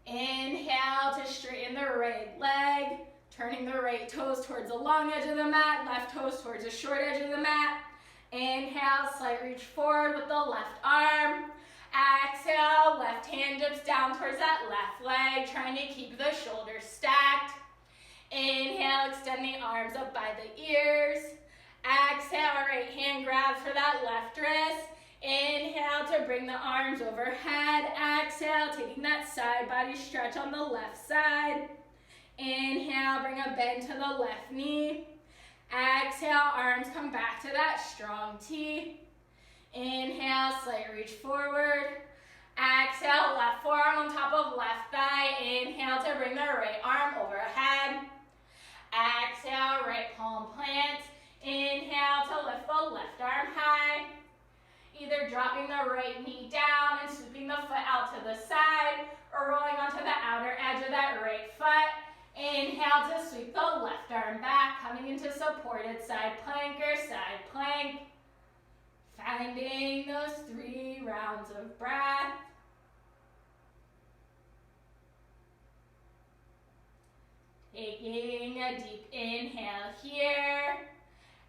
Inhale to straighten the right leg, turning the right toes towards the long edge of the mat, left toes towards the short edge of the mat. Inhale, slight reach forward with the left arm. Exhale, left hand dips down towards that left leg, trying to keep the shoulders stacked. Inhale, extend the arms up by the ears. Exhale, right hand grabs for that left wrist. Inhale to bring the arms overhead. Exhale, taking that side body stretch on the left side. Inhale, bring a bend to the left knee. Exhale, arms come back to that strong T. Inhale, slight reach forward. Exhale, left forearm on top of left thigh. Inhale to bring the right arm overhead. Exhale, right palm plant. Inhale to lift the left arm high. Either dropping the right knee down and sweeping the foot out to the side, or rolling onto the outer edge of that right foot. Inhale to sweep the left arm back, coming into supported side plank or side plank. Finding those 3 rounds of breath. Taking a deep inhale here.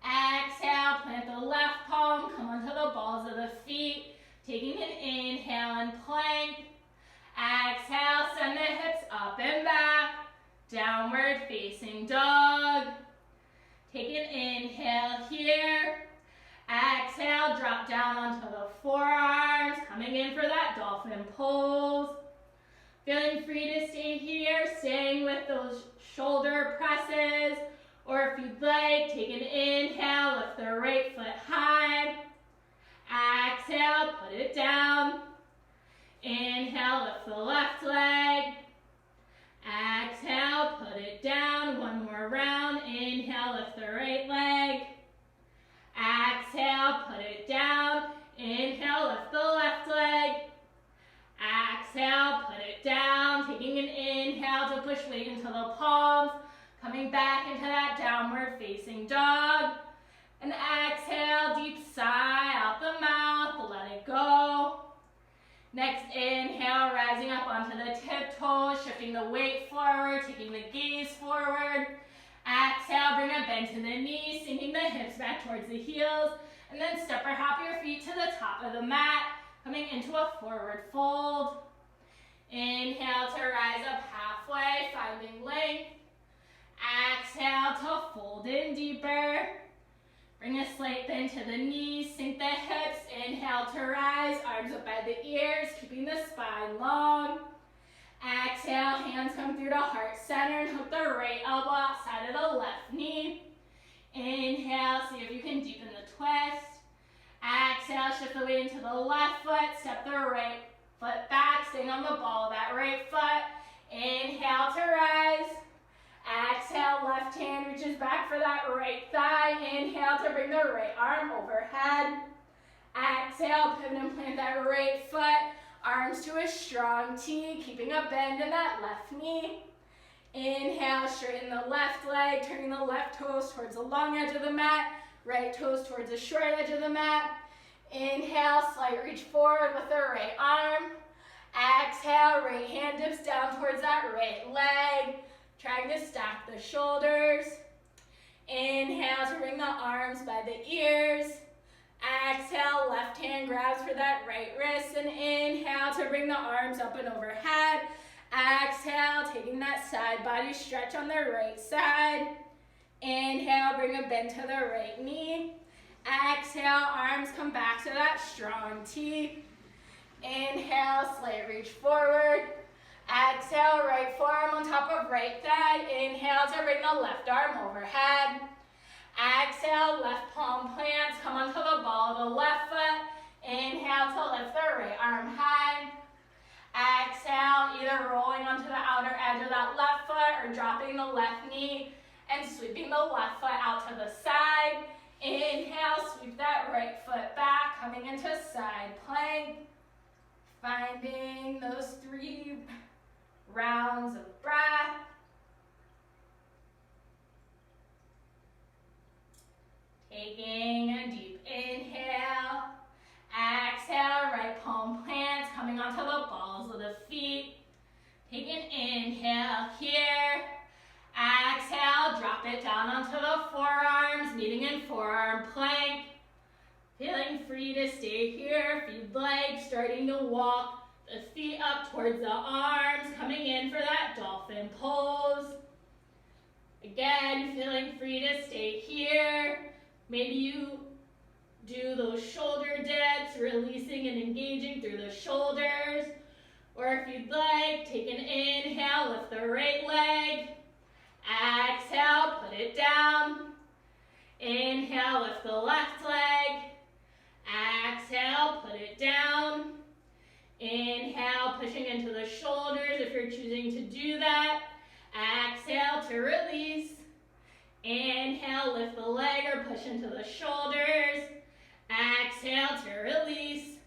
Exhale, plant the left palm, come onto the balls of the feet. Taking an inhale and plank. Exhale, send the hips up and back. Downward facing dog. Take an inhale here. Exhale, drop down onto the forearms, coming in for that dolphin pose. Feeling free to stay here, staying with those shoulder presses. Or if you'd like, take an inhale, lift the right foot high. Exhale, put it down. Inhale, lift the left leg. Exhale, put it down. One more round. Inhale, lift the right leg. Exhale, put it down. Inhale, lift the left leg. Exhale, put it down. Taking an inhale to push weight into the palms. Coming back into that downward facing dog. And exhale, deep sigh out the mouth. Let it go. Next inhale, rising up onto the tiptoes, shifting the weight forward, taking the gaze forward. Exhale, bring a bend to the knees, sinking the hips back towards the heels, and then step or hop your feet to the top of the mat, coming into a forward fold. Inhale to rise up halfway, finding length. Exhale to fold in deeper. Bring a slight bend to the knees, sink the hips. Inhale to rise, arms up by the ears, keeping the spine long. Exhale, hands come through to heart center and hook the right elbow outside of the left knee. Inhale, see if you can deepen the twist. Exhale, shift the weight into the left foot, step the right foot back, staying on the ball of that right foot. Inhale to rise. Exhale, left hand reaches back for that right thigh. Inhale to bring the right arm overhead. Exhale, pivot and plant that right foot. Arms to a strong T, keeping a bend in that left knee. Inhale, straighten the left leg, turning the left toes towards the long edge of the mat. Right toes towards the short edge of the mat. Inhale, slight reach forward with the right arm. Exhale, right hand dips down towards that right leg. Trying to stack the shoulders. Inhale to bring the arms by the ears. Exhale, left hand grabs for that right wrist. And inhale to bring the arms up and overhead. Exhale, taking that side body stretch on the right side. Inhale, bring a bend to the right knee. Exhale, arms come back to that strong T. Inhale, slight reach forward. Exhale, right forearm on top of right thigh. Inhale to bring the left arm overhead. Exhale, left palm plants. Come onto the ball of the left foot. Inhale to lift the right arm high. Exhale, either rolling onto the outer edge of that left foot or dropping the left knee and sweeping the left foot out to the side. Inhale, sweep that right foot back, coming into side plank. Finding those 3 rounds of breath. Taking a deep inhale. Exhale, right palm plants, coming onto the balls of the feet. Take an inhale here. Exhale, drop it down onto the forearms, meeting in forearm plank. Feeling free to stay here if you'd like, starting to walk the feet up towards the arms, coming in for that dolphin pose. Again, feeling free to stay here. Maybe you do those shoulder dips, releasing and engaging through the shoulders. Or if you'd like, take an inhale, lift the right leg. Exhale, put it down. Inhale, lift the left leg. Exhale, put it down. Inhale, pushing into the shoulders if you're choosing to do that. Exhale to release. Inhale, lift the leg or push into the shoulders. Exhale to release.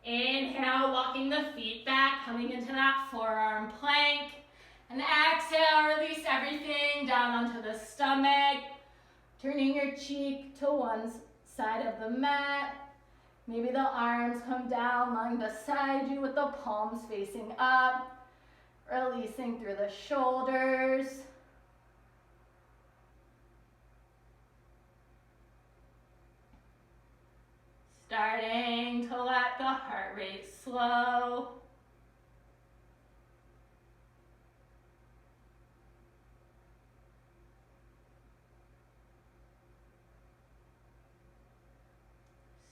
Inhale, walking the feet back, coming into that forearm plank. And exhale, release everything down onto the stomach. Turning your cheek to one side of the mat. Maybe the arms come down, lying beside you with the palms facing up. Releasing through the shoulders. Starting to let the heart rate slow.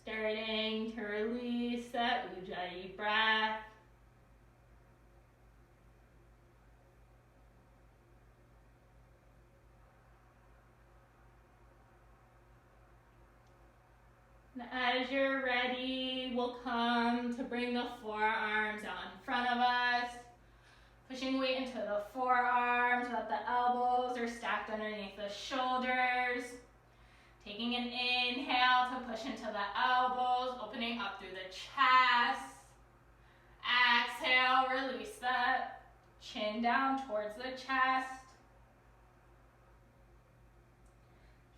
Starting to release that Ujjayi breath. And as you're ready, we'll come to bring the forearms out in front of us. Pushing weight into the forearms so that the elbows are stacked underneath the shoulders. Taking an inhale to push into the elbows, opening up through the chest. Exhale, release the chin down towards the chest.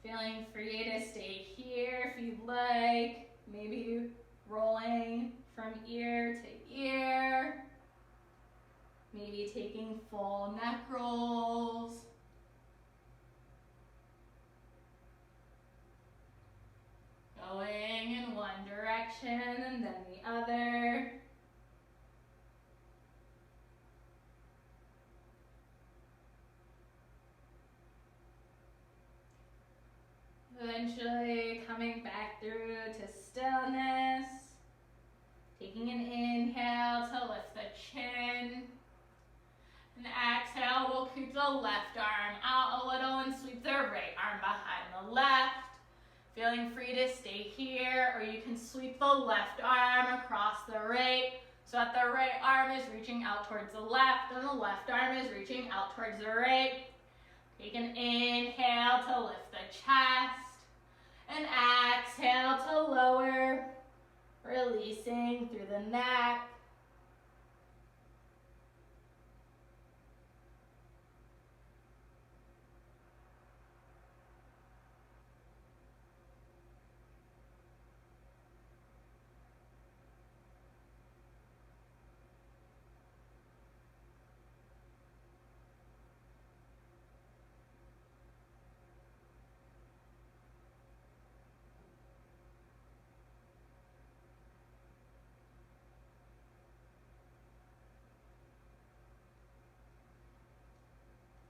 Feeling free to stay here if you'd like. Maybe rolling from ear to ear. Maybe taking full neck rolls. Going in one direction and then the other. Eventually coming back through to stillness. Taking an inhale to lift the chin. And exhale, we'll keep the left arm out a little and sweep the right arm behind the left. Feeling free to stay here, or you can sweep the left arm across the right so that the right arm is reaching out towards the left and the left arm is reaching out towards the right. Take an inhale to lift the chest and exhale to lower, releasing through the neck.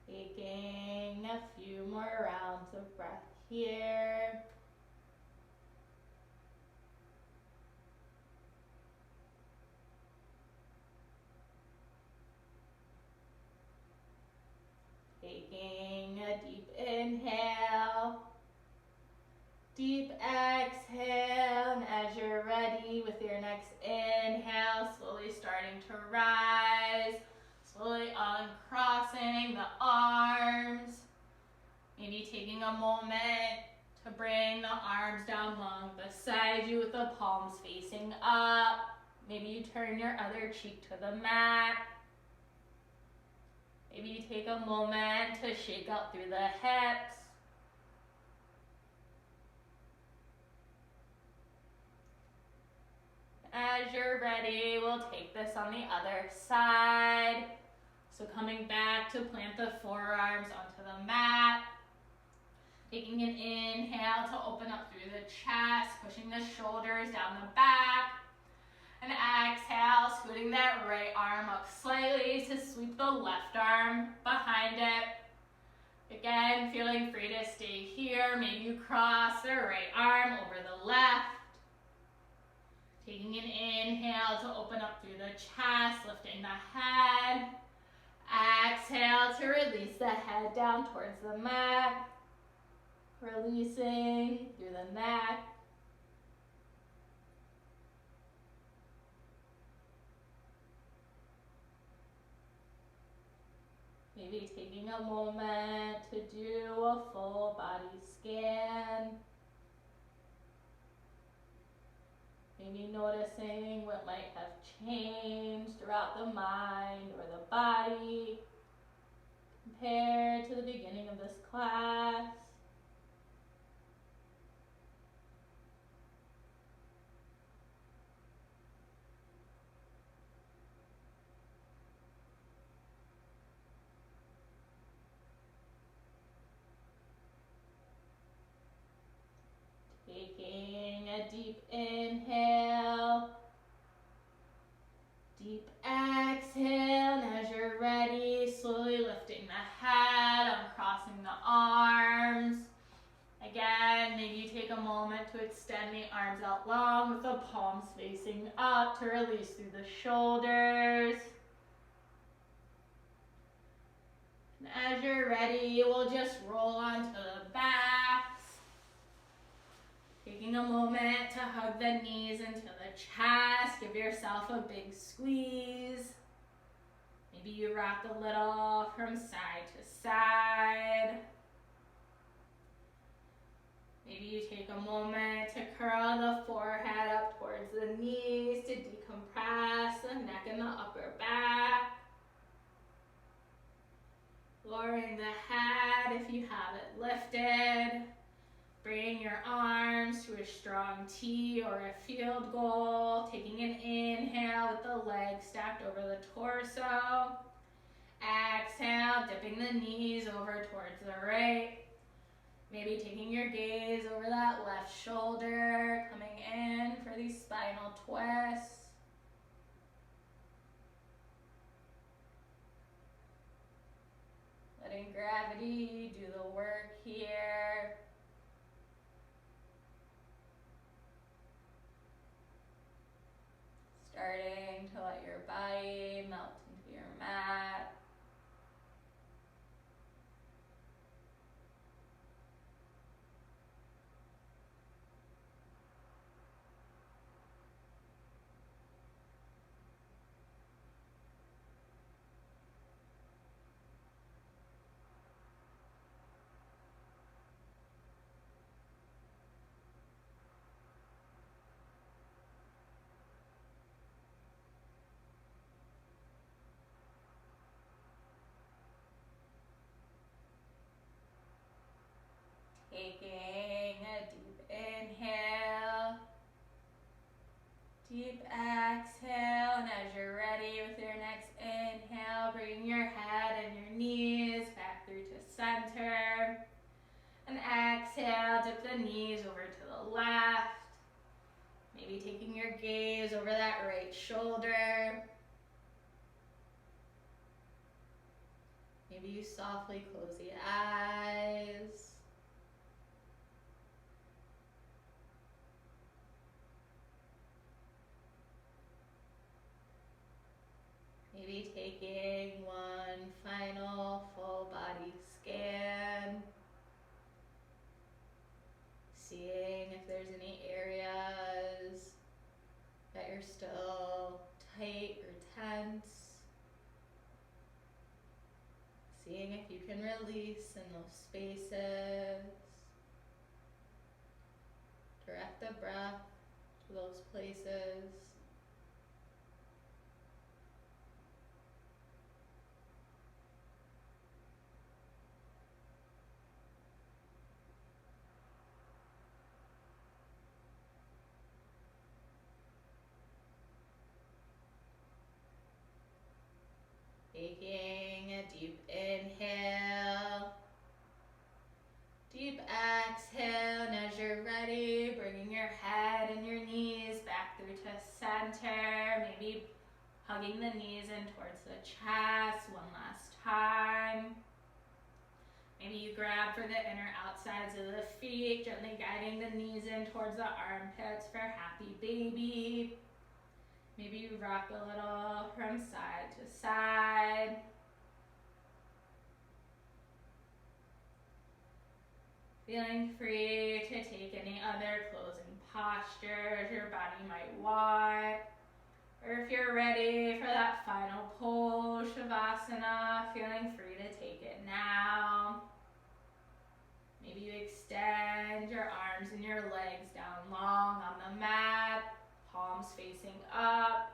Taking a few more rounds of breath here. Deep exhale, and as you're ready with your next inhale, slowly starting to rise, slowly uncrossing the arms, maybe taking a moment to bring the arms down long beside you with the palms facing up. Maybe you turn your other cheek to the mat. Maybe you take a moment to shake out through the hips. As you're ready, we'll take this on the other side. So coming back to plant the forearms onto the mat. Taking an inhale to open up through the chest, pushing the shoulders down the back. And exhale, scooting that right arm up slightly to sweep the left arm behind it. Again, feeling free to stay here. Maybe you cross the right arm over the left. Taking an inhale to open up through the chest, lifting the head. Exhale to release the head down towards the mat. Releasing through the neck. Maybe taking a moment to do a full body scan. Maybe noticing what might have changed throughout the mind or the body compared to the beginning of this class. Taking a deep inhale, deep exhale, and as you're ready, slowly lifting the head, uncrossing the arms. Again, maybe you take a moment to extend the arms out long with the palms facing up to release through the shoulders. And as you're ready, we'll just roll onto the backs. Taking a moment to hug the knees into the chest. Give yourself a big squeeze. Maybe you rock a little from side to side. Maybe you take a moment to curl the forehead up towards the knees to decompress the neck and the upper back. Lowering the head if you have it lifted. Bring your arms to a strong T or a field goal. Taking an inhale with the legs stacked over the torso. Exhale, dipping the knees over towards the right. Maybe taking your gaze over that left shoulder, coming in for these spinal twists. Letting gravity do the work here. Starting to let your body melt into your mat. Taking a deep inhale, deep exhale, and as you're ready with your next inhale, bring your head and your knees back through to center. And exhale, dip the knees over to the left. Maybe taking your gaze over that right shoulder. Maybe you softly close the eyes. Maybe taking one final full body scan. Seeing you're still tight or tense. Seeing if you can release in those spaces. Direct the breath to those places. Taking a deep inhale, deep exhale, and as you're ready, bringing your head and your knees back through to center, maybe hugging the knees in towards the chest one last time. Maybe you grab for the inner outsides of the feet, gently guiding the knees in towards the armpits for happy baby. Maybe you rock a little from side to side. Feeling free to take any other closing postures your body might want. Or if you're ready for that final pose, Shavasana, feeling free to take it now. Maybe you extend your arms and your legs down long on the mat, palms facing up.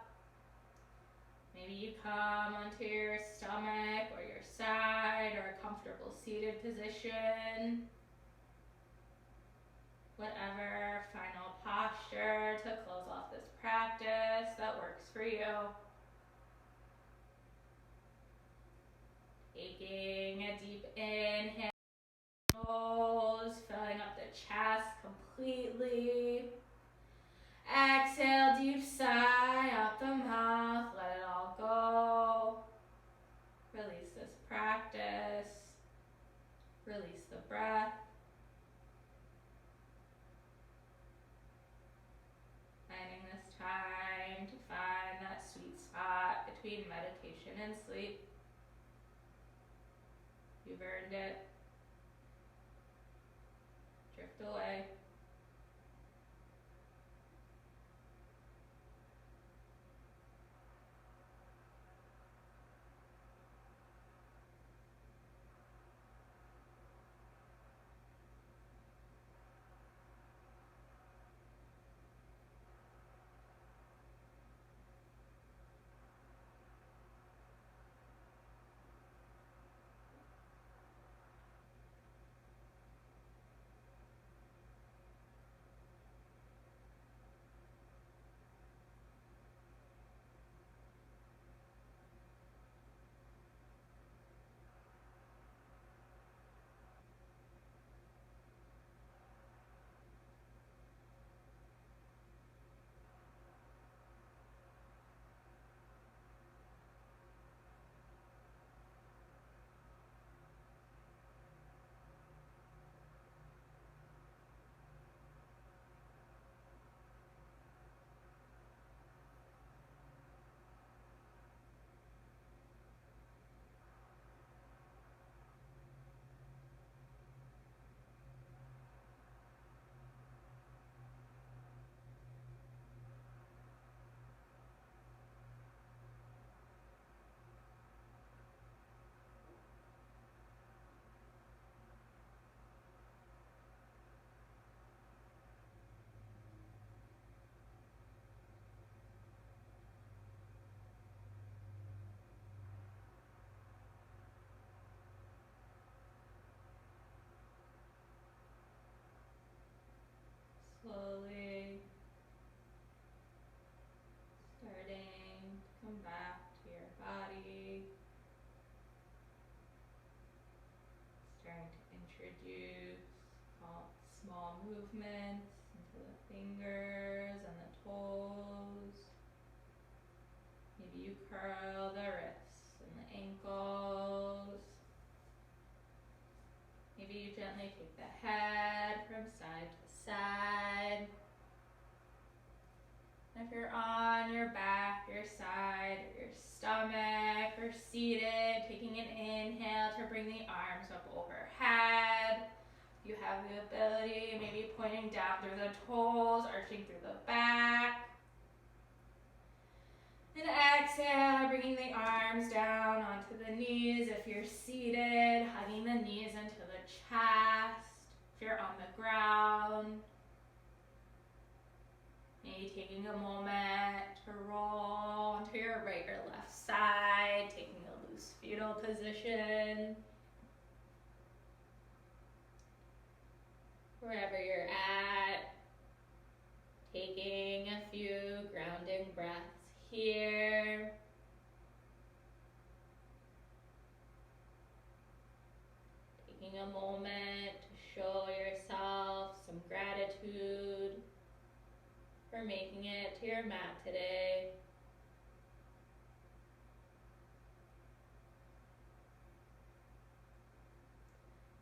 Maybe you come onto your stomach or your side or a comfortable seated position. Whatever final posture to close off this practice that works for you. Taking a deep inhale, nose, filling up the chest completely. Exhale, deep sigh out the mouth, let it all go. Release this practice. Release the breath. Finding this time to find that sweet spot between meditation and sleep. You've earned it. Drift away. Slowly starting to come back to your body. Starting to introduce small movements into the fingers and the toes. Maybe you curl the wrists and the ankles. Maybe you gently take the head from side to side. If you're on your back, your side, or your stomach, or seated, taking an inhale to bring the arms up overhead. You have the ability, maybe pointing down through the toes, arching through the back. And exhale, bringing the arms down onto the knees. If you're seated, hugging the knees into the chest. If you're on the ground, maybe taking a moment to roll onto your right or left side, taking a loose fetal position. Wherever you're at, taking a few grounding breaths here. Taking a moment to show yourself some gratitude for making it to your mat today.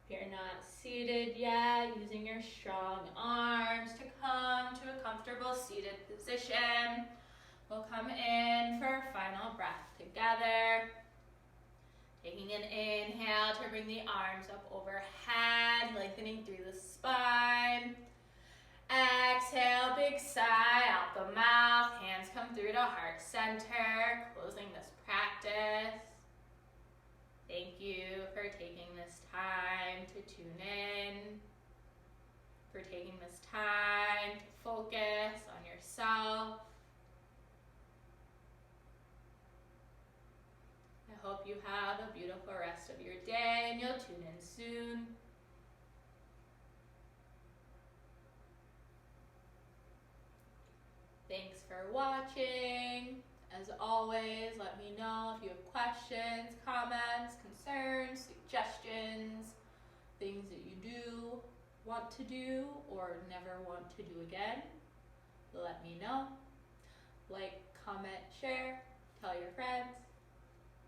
If you're not seated yet, using your strong arms to come to a comfortable seated position. We'll come in for our final breath together. Taking an inhale to bring the arms up overhead, lengthening through the spine. Exhale, big sigh out the mouth. Hands come through to heart center, closing this practice. Thank you for taking this time to tune in, for taking this time to focus on yourself. I hope you have a beautiful rest of your day and you'll tune in soon. Thanks for watching. As always, let me know if you have questions, comments, concerns, suggestions, things that you do want to do or never want to do again. Let me know. Like, comment, share, tell your friends.